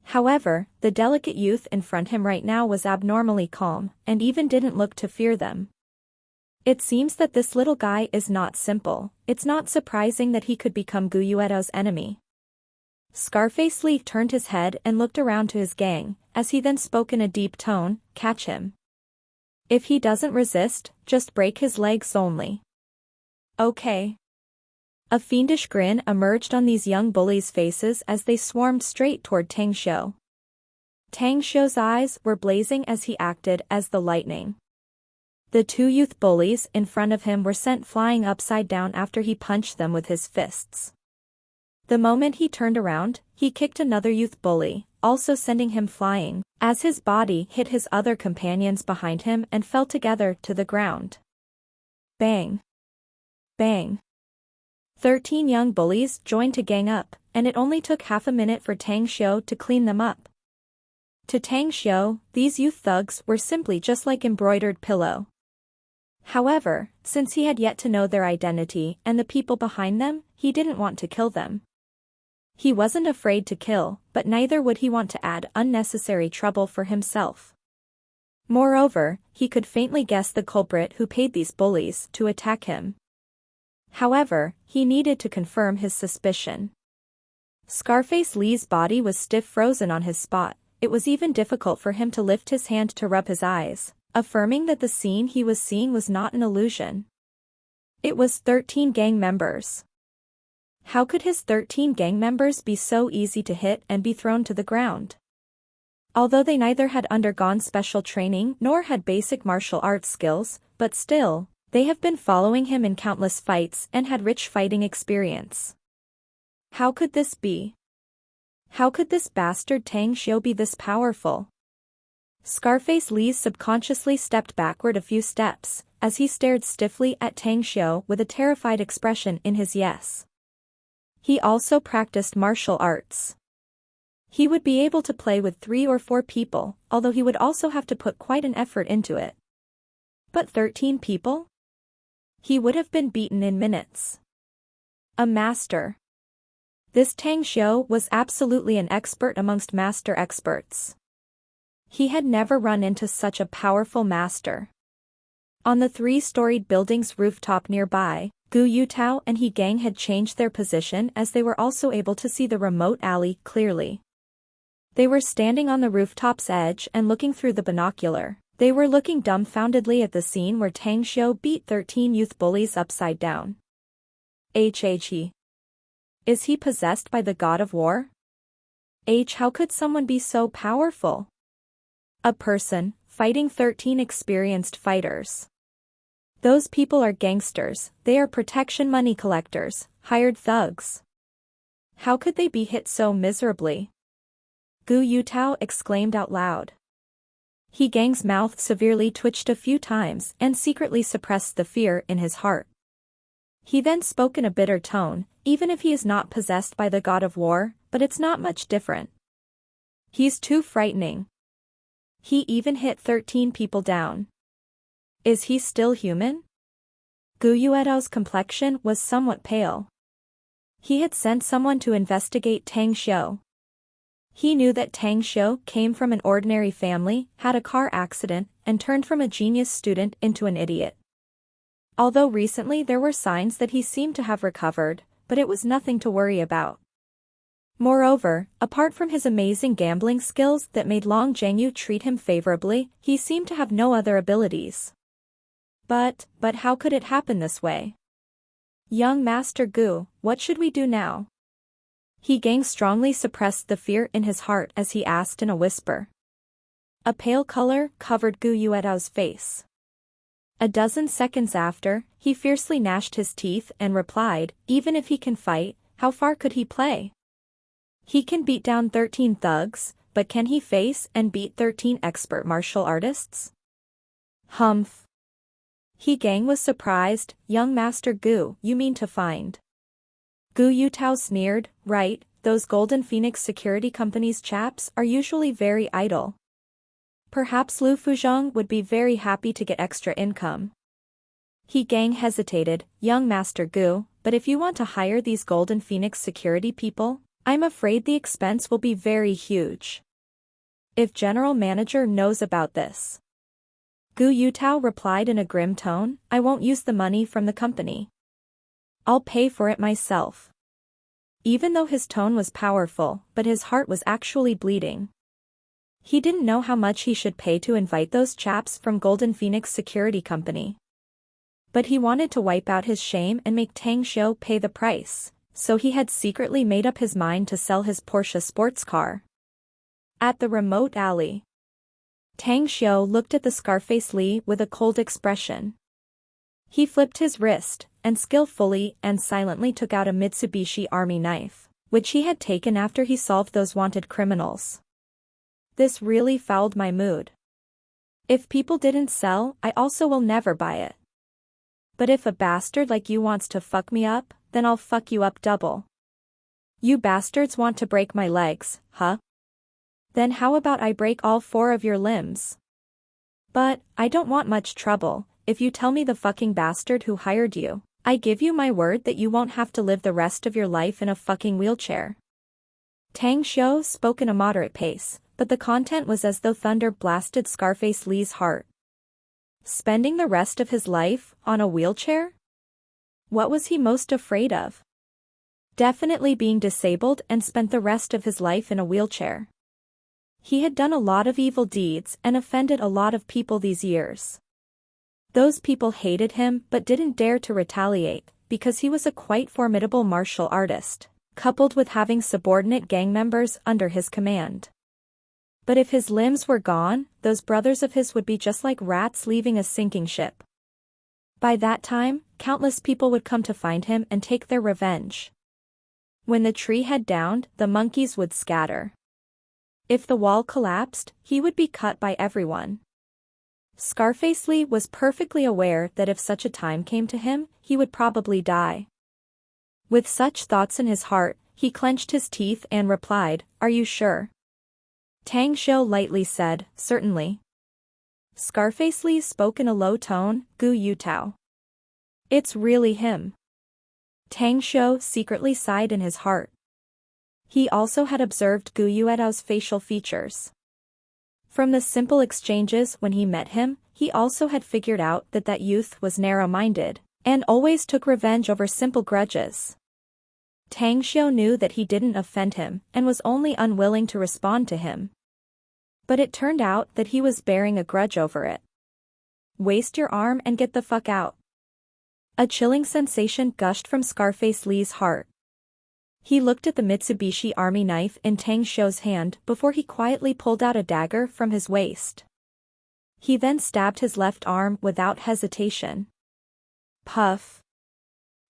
However, the delicate youth in front of him right now was abnormally calm, and even didn't look to fear them. It seems that this little guy is not simple. It's not surprising that he could become Gu Yueto's enemy. Scarface Lee turned his head and looked around to his gang, as he then spoke in a deep tone, "Catch him. If he doesn't resist, just break his legs only." "Okay." A fiendish grin emerged on these young bullies' faces as they swarmed straight toward Tang Xiu. Tang Xiu's eyes were blazing as he acted as the lightning. The two youth bullies in front of him were sent flying upside down after he punched them with his fists. The moment he turned around, he kicked another youth bully, also sending him flying, as his body hit his other companions behind him and fell together to the ground. Bang! Bang! 13 young bullies joined to gang up, and it only took half a minute for Tang Xiu to clean them up. To Tang Xiu, these youth thugs were simply just like embroidered pillow. However, since he had yet to know their identity and the people behind them, he didn't want to kill them. He wasn't afraid to kill, but neither would he want to add unnecessary trouble for himself. Moreover, he could faintly guess the culprit who paid these bullies to attack him. However, he needed to confirm his suspicion. Scarface Lee's body was stiff frozen on his spot. It was even difficult for him to lift his hand to rub his eyes, affirming that the scene he was seeing was not an illusion. It was 13 gang members. How could his 13 gang members be so easy to hit and be thrown to the ground? Although they neither had undergone special training nor had basic martial arts skills, but still, they have been following him in countless fights and had rich fighting experience. How could this be? How could this bastard Tang Xiu be this powerful? Scarface Lee subconsciously stepped backward a few steps, as he stared stiffly at Tang Xiu with a terrified expression in his yes. He also practiced martial arts. He would be able to play with 3 or 4 people, although he would also have to put quite an effort into it. But 13 people? He would have been beaten in minutes. A master. This Tang Xiu was absolutely an expert amongst master experts. He had never run into such a powerful master. On the 3-storied building's rooftop nearby, Gu Yutao and he gang had changed their position as they were also able to see the remote alley clearly. They were standing on the rooftop's edge and looking through the binocular. They were looking dumbfoundedly at the scene where Tang Xiu beat 13 youth bullies upside down. He. Is he possessed by the god of war? How could someone be so powerful? A person, fighting 13 experienced fighters. Those people are gangsters, they are protection money collectors, hired thugs. How could they be hit so miserably? Gu Yutao exclaimed out loud. He gang's mouth severely twitched a few times and secretly suppressed the fear in his heart. He then spoke in a bitter tone, even if he is not possessed by the god of war, but it's not much different. He's too frightening. He even hit 13 people down. Is he still human? Gu Yuetao's complexion was somewhat pale. He had sent someone to investigate Tang Xiu. He knew that Tang Xiu came from an ordinary family, had a car accident, and turned from a genius student into an idiot. Although recently there were signs that he seemed to have recovered, but it was nothing to worry about. Moreover, apart from his amazing gambling skills that made Long Zhengyu treat him favorably, he seemed to have no other abilities. But how could it happen this way? Young Master Gu, what should we do now? He Gang strongly suppressed the fear in his heart as he asked in a whisper. A pale color covered Gu Yuetao's face. A dozen seconds after, he fiercely gnashed his teeth and replied, even if he can fight, how far could he play? He can beat down 13 thugs, but can he face and beat 13 expert martial artists? Humph. He Gang was surprised. Young Master Gu, you mean to find? Gu Yutao sneered, right, those Golden Phoenix security company's chaps are usually very idle. Perhaps Lu Fuzhong would be very happy to get extra income. He Gang hesitated, young Master Gu, but if you want to hire these Golden Phoenix security people, I'm afraid the expense will be very huge. If General Manager knows about this. Gu Yutao replied in a grim tone, I won't use the money from the company. I'll pay for it myself. Even though his tone was powerful, but his heart was actually bleeding. He didn't know how much he should pay to invite those chaps from Golden Phoenix Security Company. But he wanted to wipe out his shame and make Tang Xiu pay the price, so he had secretly made up his mind to sell his Porsche sports car. At the remote alley, Tang Xiu looked at the Scarface Li with a cold expression. He flipped his wrist, and skillfully and silently took out a Mitsubishi Army knife, which he had taken after he solved those wanted criminals. This really fouled my mood. If people didn't sell, I also will never buy it. But if a bastard like you wants to fuck me up, then I'll fuck you up double. You bastards want to break my legs, huh? Then how about I break all 4 of your limbs? But, I don't want much trouble, if you tell me the fucking bastard who hired you, I give you my word that you won't have to live the rest of your life in a fucking wheelchair. Tang Xiu spoke in a moderate pace, but the content was as though thunder blasted Scarface Li's heart. Spending the rest of his life on a wheelchair? What was he most afraid of? Definitely being disabled and spent the rest of his life in a wheelchair. He had done a lot of evil deeds and offended a lot of people these years. Those people hated him but didn't dare to retaliate, because he was a quite formidable martial artist, coupled with having subordinate gang members under his command. But if his limbs were gone, those brothers of his would be just like rats leaving a sinking ship. By that time, countless people would come to find him and take their revenge. When the tree had downed, the monkeys would scatter. If the wall collapsed, he would be cut by everyone. Scarface Li was perfectly aware that if such a time came to him, he would probably die. With such thoughts in his heart, he clenched his teeth and replied, Are you sure? Tang Xiu lightly said, Certainly. Scarface Li spoke in a low tone, Gu Yutao. It's really him. Tang Xiu secretly sighed in his heart. He also had observed Gu Yuetao's facial features. From the simple exchanges when he met him, he also had figured out that that youth was narrow-minded, and always took revenge over simple grudges. Tang Xiu knew that he didn't offend him, and was only unwilling to respond to him. But it turned out that he was bearing a grudge over it. Waste your arm and get the fuck out. A chilling sensation gushed from Scarface Li's heart. He looked at the Mitsubishi Army knife in Tang Xiu's hand before he quietly pulled out a dagger from his waist. He then stabbed his left arm without hesitation. Puff.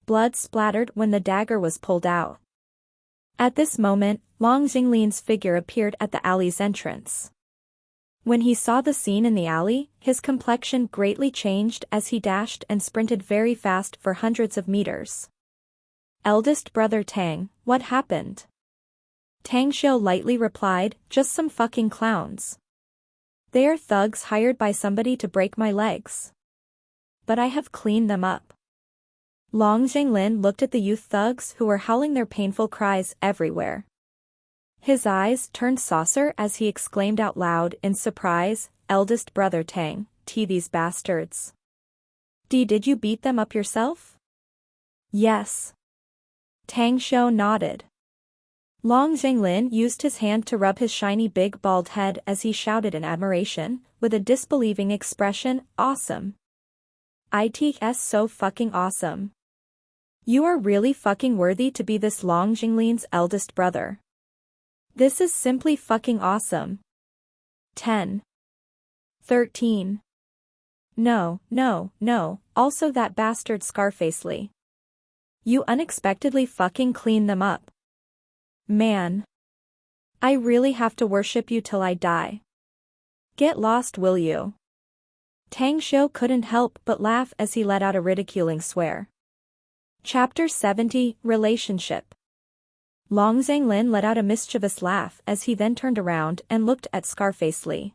Blood splattered when the dagger was pulled out. At this moment, Long Xinglin's figure appeared at the alley's entrance. When he saw the scene in the alley, his complexion greatly changed as he dashed and sprinted very fast for hundreds of meters. Eldest brother Tang, what happened? Tang Xiu lightly replied, Just some fucking clowns. They are thugs hired by somebody to break my legs. But I have cleaned them up. Long Jinglin looked at the youth thugs who were howling their painful cries everywhere. His eyes turned saucer as he exclaimed out loud in surprise, "Eldest brother Tang, these bastards. Did you beat them up yourself?" "Yes." Tang Shou nodded. Long Jinglin used his hand to rub his shiny big bald head as he shouted in admiration, with a disbelieving expression, "Awesome. It's so fucking awesome. You are really fucking worthy to be this Long Jinglin's eldest brother. This is simply fucking awesome." 10. 13. No, also that bastard Scarface Lee. You unexpectedly fucking cleaned them up. Man. I really have to worship you till I die. Get lost, will you? Tang Shou couldn't help but laugh as he let out a ridiculing swear. Chapter 70, Relationship. Long Jinglin let out a mischievous laugh as he then turned around and looked at Scarface Lee.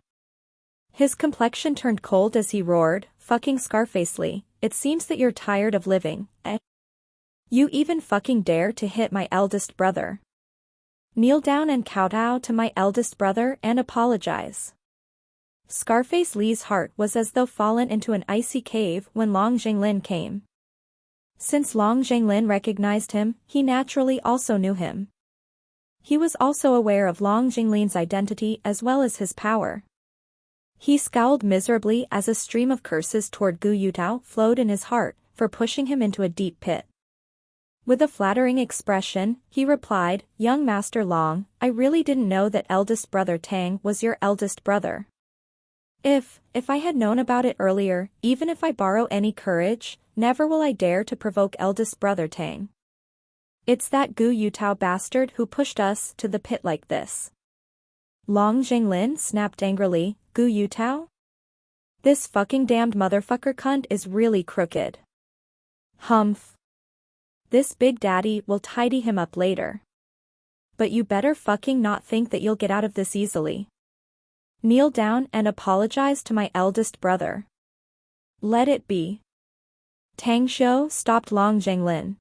His complexion turned cold as he roared, "Fucking Scarface Lee, it seems that you're tired of living, eh? You even fucking dare to hit my eldest brother. Kneel down and kowtow to my eldest brother and apologize." Scarface Lee's heart was as though fallen into an icy cave when Long Jinglin came. Since Long Jinglin recognized him, he naturally also knew him. He was also aware of Long Jinglin's identity as well as his power. He scowled miserably as a stream of curses toward Gu Yutao flowed in his heart, for pushing him into a deep pit. With a flattering expression, he replied, "Young Master Long, I really didn't know that eldest brother Tang was your eldest brother. If I had known about it earlier, even if I borrow any courage, never will I dare to provoke eldest brother Tang. It's that Gu Yutao bastard who pushed us to the pit like this." Long Jinglin snapped angrily, "Gu Yutao? This fucking damned motherfucker cunt is really crooked. Humph. This big daddy will tidy him up later. But you better fucking not think that you'll get out of this easily. Kneel down and apologize to my eldest brother. Let it be." Tang Shou stopped Long Jinglin.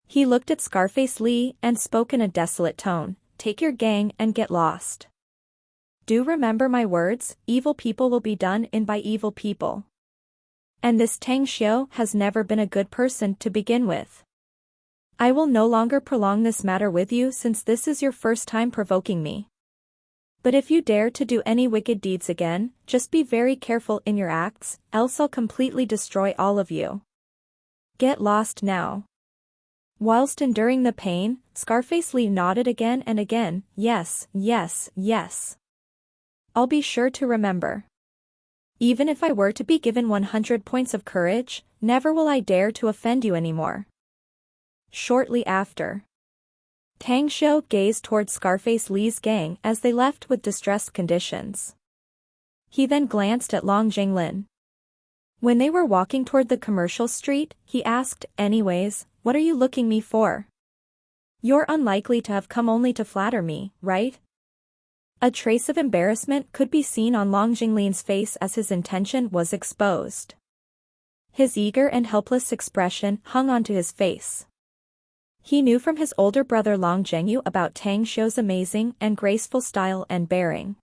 He looked at Scarface Lee and spoke in a desolate tone, "Take your gang and get lost. Do remember my words, evil people will be done in by evil people. And this Tang Shou has never been a good person to begin with. I will no longer prolong this matter with you since this is your first time provoking me. But if you dare to do any wicked deeds again, just be very careful in your acts, else I'll completely destroy all of you. Get lost now." Whilst enduring the pain, Scarface Lee nodded again and again, "Yes. I'll be sure to remember. Even if I were to be given 100 points of courage, never will I dare to offend you anymore." Shortly after, Tang Shou gazed toward Scarface Lee's gang as they left with distressed conditions. He then glanced at Long Jinglin. When they were walking toward the commercial street, he asked, "Anyways, what are you looking me for? You're unlikely to have come only to flatter me, right?" A trace of embarrassment could be seen on Long Jinglin's face as his intention was exposed. His eager and helpless expression hung onto his face. He knew from his older brother Long Zhengyu about Tang Shou's amazing and graceful style and bearing.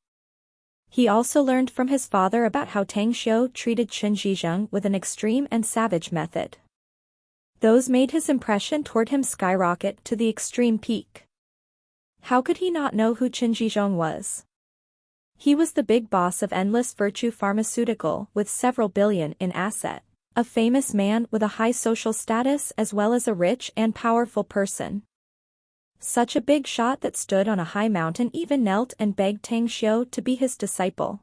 He also learned from his father about how Tang Shou treated Chen Zhizheng with an extreme and savage method. Those made his impression toward him skyrocket to the extreme peak. How could he not know who Chen Zhizheng was? He was the big boss of Endless Virtue Pharmaceutical with several billion in asset. A famous man with a high social status as well as a rich and powerful person. Such a big shot that stood on a high mountain even knelt and begged Tang Shou to be his disciple.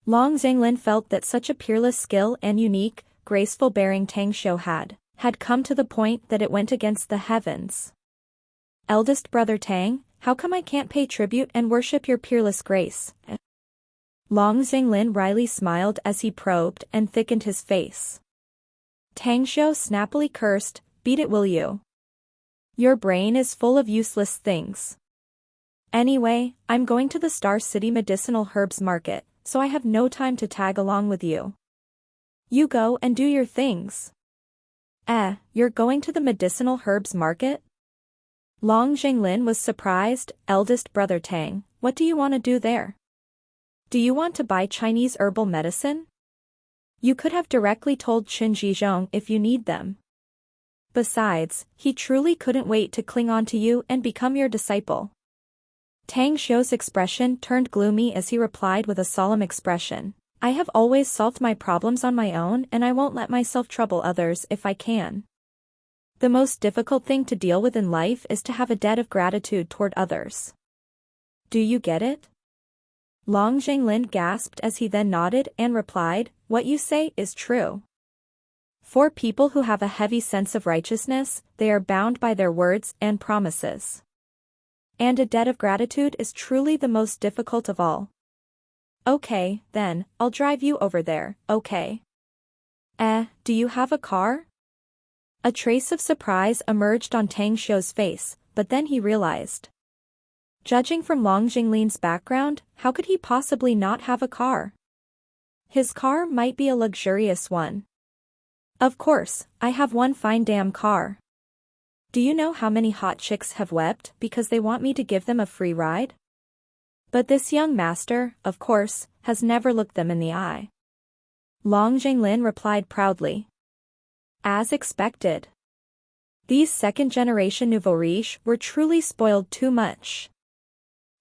Long Jinglin felt that such a peerless skill and unique, graceful bearing Tang Shou had come to the point that it went against the heavens. "Eldest brother Tang, how come I can't pay tribute and worship your peerless grace?" Long Jinglin wryly smiled as he probed and thickened his face. Tang Shou snappily cursed, "Beat it, will you? Your brain is full of useless things. Anyway, I'm going to the Star City Medicinal Herbs Market, so I have no time to tag along with you. You go and do your things. You're going to the medicinal herbs market? Long Jinglin was surprised. Eldest brother Tang, what do you want to do there? Do you want to buy Chinese herbal medicine? You could have directly told Qin Jizhong if you need them. Besides, he truly couldn't wait to cling on to you and become your disciple. Tang Xiu's expression turned gloomy as he replied with a solemn expression. I have always solved my problems on my own and I won't let myself trouble others if I can. The most difficult thing to deal with in life is to have a debt of gratitude toward others. Do you get it? Long Jinglin gasped as he then nodded and replied, what you say is true. For people who have a heavy sense of righteousness, they are bound by their words and promises. And a debt of gratitude is truly the most difficult of all. Okay, then, I'll drive you over there, okay? Do you have a car? A trace of surprise emerged on Tang Xiu's face, but then he realized. Judging from Long Jinglin's background, how could he possibly not have a car? His car might be a luxurious one. Of course, I have one fine damn car. Do you know how many hot chicks have wept because they want me to give them a free ride? But this young master, of course, has never looked them in the eye. Long Jinglin replied proudly. As expected. These second-generation nouveau riche were truly spoiled too much.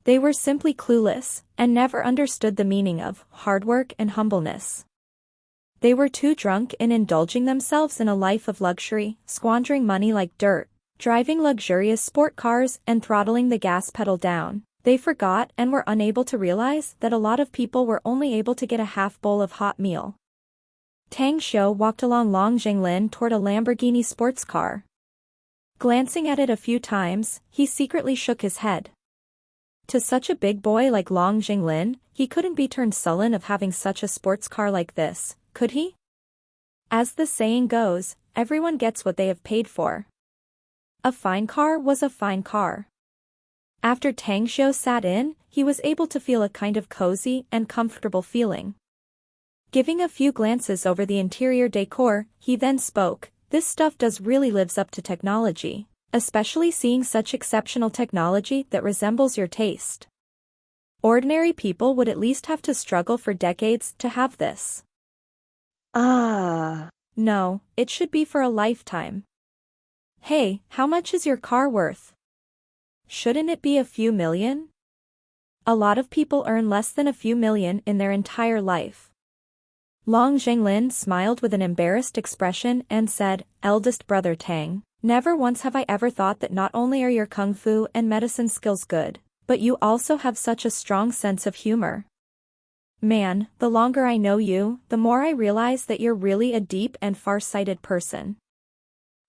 They were simply clueless, and never understood the meaning of hard work and humbleness. They were too drunk in indulging themselves in a life of luxury, squandering money like dirt, driving luxurious sport cars and throttling the gas pedal down. They forgot and were unable to realize that a lot of people were only able to get a half bowl of hot meal. Tang Xiu walked along Long Jinglin toward a Lamborghini sports car. Glancing at it a few times, he secretly shook his head. To such a big boy like Long Jinglin, he couldn't be turned sullen of having such a sports car like this, could he? As the saying goes, everyone gets what they have paid for. A fine car was a fine car. After Tang Xiu sat in, he was able to feel a kind of cozy and comfortable feeling. Giving a few glances over the interior decor, he then spoke, this stuff does really lives up to technology, especially seeing such exceptional technology that resembles your taste. Ordinary people would at least have to struggle for decades to have this. No, it should be for a lifetime. Hey, how much is your car worth? Shouldn't it be a few million? A lot of people earn less than a few million in their entire life. Long Jinglin smiled with an embarrassed expression and said, eldest brother Tang, never once have I ever thought that not only are your kung fu and medicine skills good, but you also have such a strong sense of humor. Man, the longer I know you, the more I realize that you're really a deep and far-sighted person.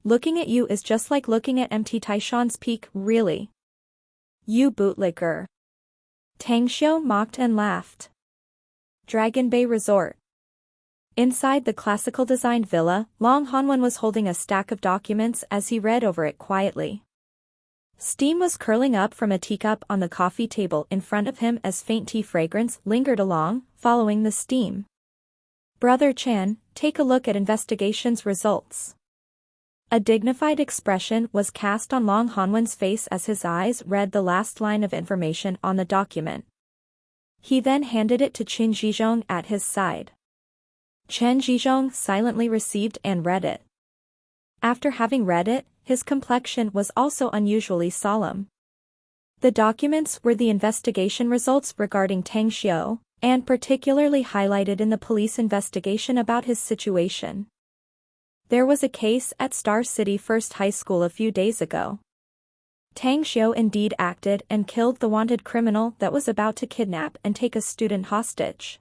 Looking at you is just like looking at MT Taishan's peak, really. You bootlicker. Tang Xiu mocked and laughed. Dragon Bay Resort. Inside the classical designed villa, Long Hanwen was holding a stack of documents as he read over it quietly. Steam was curling up from a teacup on the coffee table in front of him as faint tea fragrance lingered along, following the steam. Brother Chan, take a look at investigation's results. A dignified expression was cast on Long Hanwen's face as his eyes read the last line of information on the document. He then handed it to Qin Jizhong at his side. Chen Jizhong silently received and read it. After having read it, his complexion was also unusually solemn. The documents were the investigation results regarding Tang Xiu, and particularly highlighted in the police investigation about his situation. There was a case at Star City First High School a few days ago. Tang Xiu indeed acted and killed the wanted criminal that was about to kidnap and take a student hostage.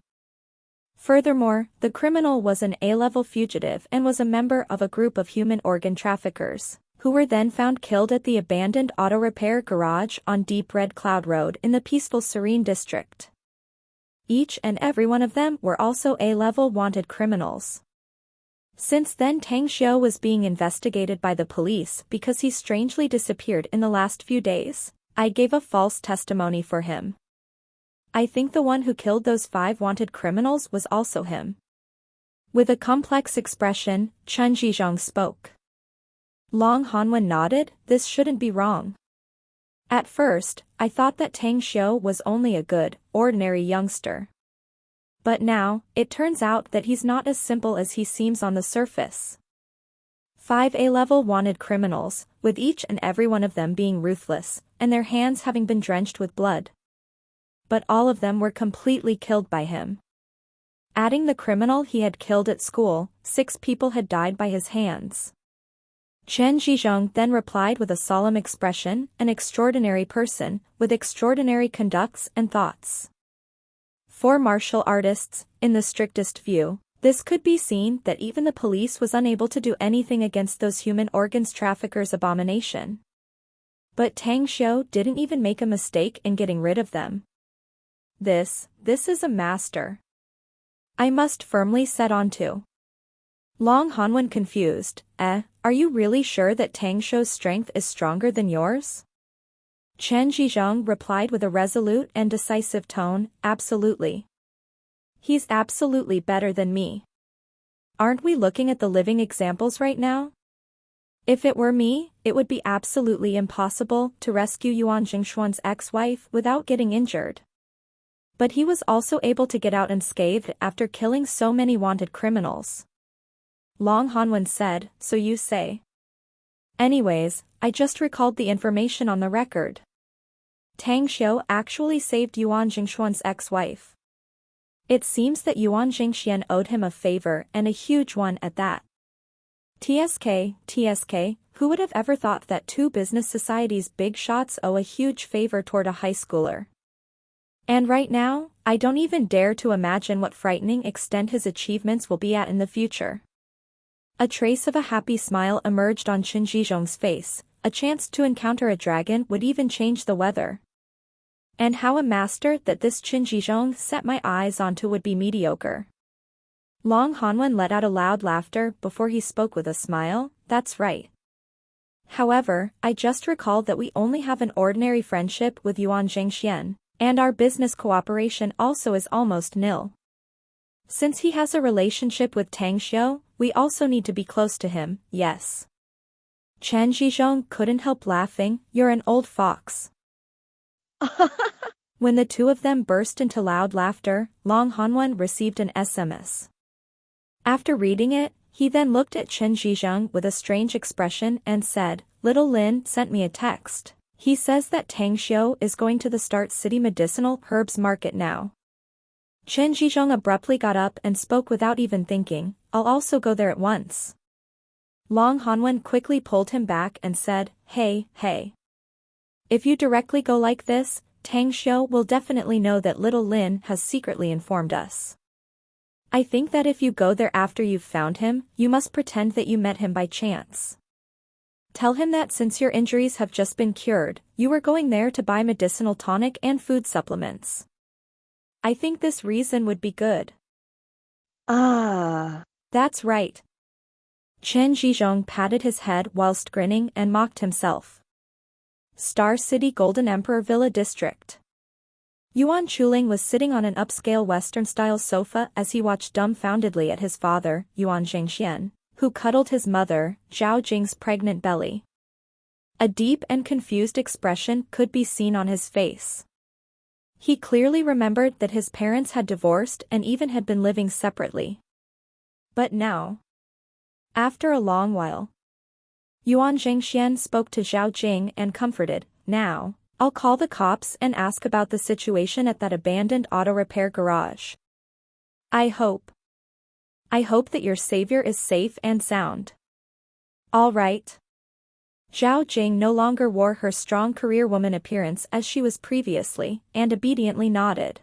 Furthermore, the criminal was an A-level fugitive and was a member of a group of human organ traffickers, who were then found killed at the abandoned auto repair garage on Deep Red Cloud Road in the peaceful Serene district. Each and every one of them were also A-level wanted criminals. Since then Tang Xiu was being investigated by the police because he strangely disappeared in the last few days. I gave a false testimony for him. I think the one who killed those 5 wanted criminals was also him. With a complex expression, Chen Zhizhong spoke. Long Hanwen nodded, this shouldn't be wrong. At first, I thought that Tang Xiu was only a good, ordinary youngster. But now, it turns out that he's not as simple as he seems on the surface. 5 A-level wanted criminals, with each and every one of them being ruthless, and their hands having been drenched with blood. But all of them were completely killed by him. Adding the criminal he had killed at school, 6 people had died by his hands. Chen Zhizhong then replied with a solemn expression, an extraordinary person, with extraordinary conducts and thoughts. For martial artists, in the strictest view, this could be seen that even the police was unable to do anything against those human organs traffickers' abomination. But Tang Xiu didn't even make a mistake in getting rid of them. This is a master. I must firmly set on to. Long Hanwen confused, are you really sure that Tang Xiu's strength is stronger than yours? Chen Zhizhong replied with a resolute and decisive tone, absolutely. He's absolutely better than me. Aren't we looking at the living examples right now? If it were me, it would be absolutely impossible to rescue Yuan Jingshuan's ex-wife without getting injured. But he was also able to get out unscathed after killing so many wanted criminals. Long Hanwen said, so you say. Anyways, I just recalled the information on the record. Tang Xiu actually saved Yuan Jingshuan's ex-wife. It seems that Yuan Jingxian owed him a favor, and a huge one at that. TSK, who would have ever thought that 2 business societies' big shots owe a huge favor toward a high schooler? And right now, I don't even dare to imagine what frightening extent his achievements will be at in the future. A trace of a happy smile emerged on Chen Zhizhong's face, a chance to encounter a dragon would even change the weather. And how a master that this Chen Zhizhong set my eyes onto would be mediocre. Long Hanwen let out a loud laughter before he spoke with a smile, that's right. However, I just recalled that we only have an ordinary friendship with Yuan Jingxian. And our business cooperation also is almost nil. Since he has a relationship with Tang Xiu, we also need to be close to him, yes. Chen Zhizhong couldn't help laughing, you're an old fox. When the 2 of them burst into loud laughter, Long Hanwen received an SMS. After reading it, he then looked at Chen Zhizhong with a strange expression and said, Little Lin sent me a text. He says that Tang Xiu is going to the Start City Medicinal Herbs Market now. Chen Zhizhong abruptly got up and spoke without even thinking, I'll also go there at once. Long Hanwen quickly pulled him back and said, Hey. If you directly go like this, Tang Xiu will definitely know that Little Lin has secretly informed us. I think that if you go there after you've found him, you must pretend that you met him by chance. Tell him that since your injuries have just been cured, you were going there to buy medicinal tonic and food supplements. I think this reason would be good. That's right. Chen Zhizhong patted his head whilst grinning and mocked himself. Star City Golden Emperor Villa District. Yuan Chuling was sitting on an upscale Western-style sofa as he watched dumbfoundedly at his father, Yuan Jingxian, who cuddled his mother, Zhao Jing's pregnant belly. A deep and confused expression could be seen on his face. He clearly remembered that his parents had divorced and even had been living separately. But now, after a long while, Yuan Jingxian spoke to Zhao Jing and comforted, now, I'll call the cops and ask about the situation at that abandoned auto repair garage. I hope that your savior is safe and sound. All right. Zhao Jing no longer wore her strong career woman appearance as she was previously, and obediently nodded.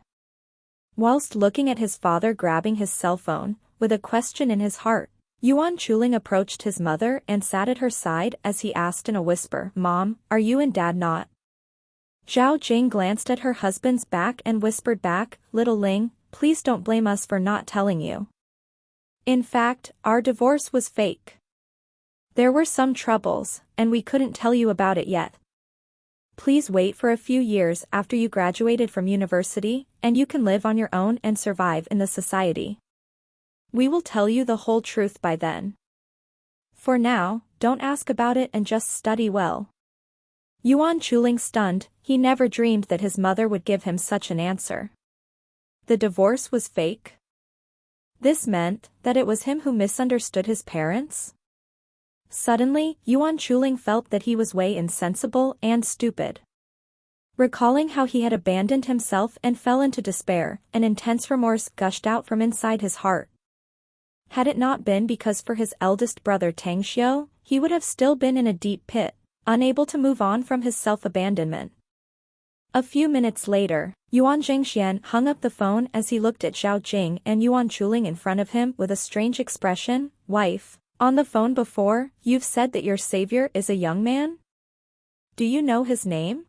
Whilst looking at his father grabbing his cell phone, with a question in his heart, Yuan Chuling approached his mother and sat at her side as he asked in a whisper, Mom, are you and Dad not? Zhao Jing glanced at her husband's back and whispered back, Little Ling, please don't blame us for not telling you. In fact, our divorce was fake. There were some troubles, and we couldn't tell you about it yet. Please wait for a few years after you graduated from university, and you can live on your own and survive in the society. We will tell you the whole truth by then. For now, don't ask about it and just study well. Yuan Chuling stunned, he never dreamed that his mother would give him such an answer. The divorce was fake? This meant that it was him who misunderstood his parents? Suddenly, Yuan Chuling felt that he was way insensible and stupid. Recalling how he had abandoned himself and fell into despair, an intense remorse gushed out from inside his heart. Had it not been because for his eldest brother Tang Xiu, he would have still been in a deep pit, unable to move on from his self-abandonment. A few minutes later, Yuan Jingxian hung up the phone as he looked at Zhao Jing and Yuan Chuling in front of him with a strange expression. Wife, on the phone before, you've said that your savior is a young man? Do you know his name?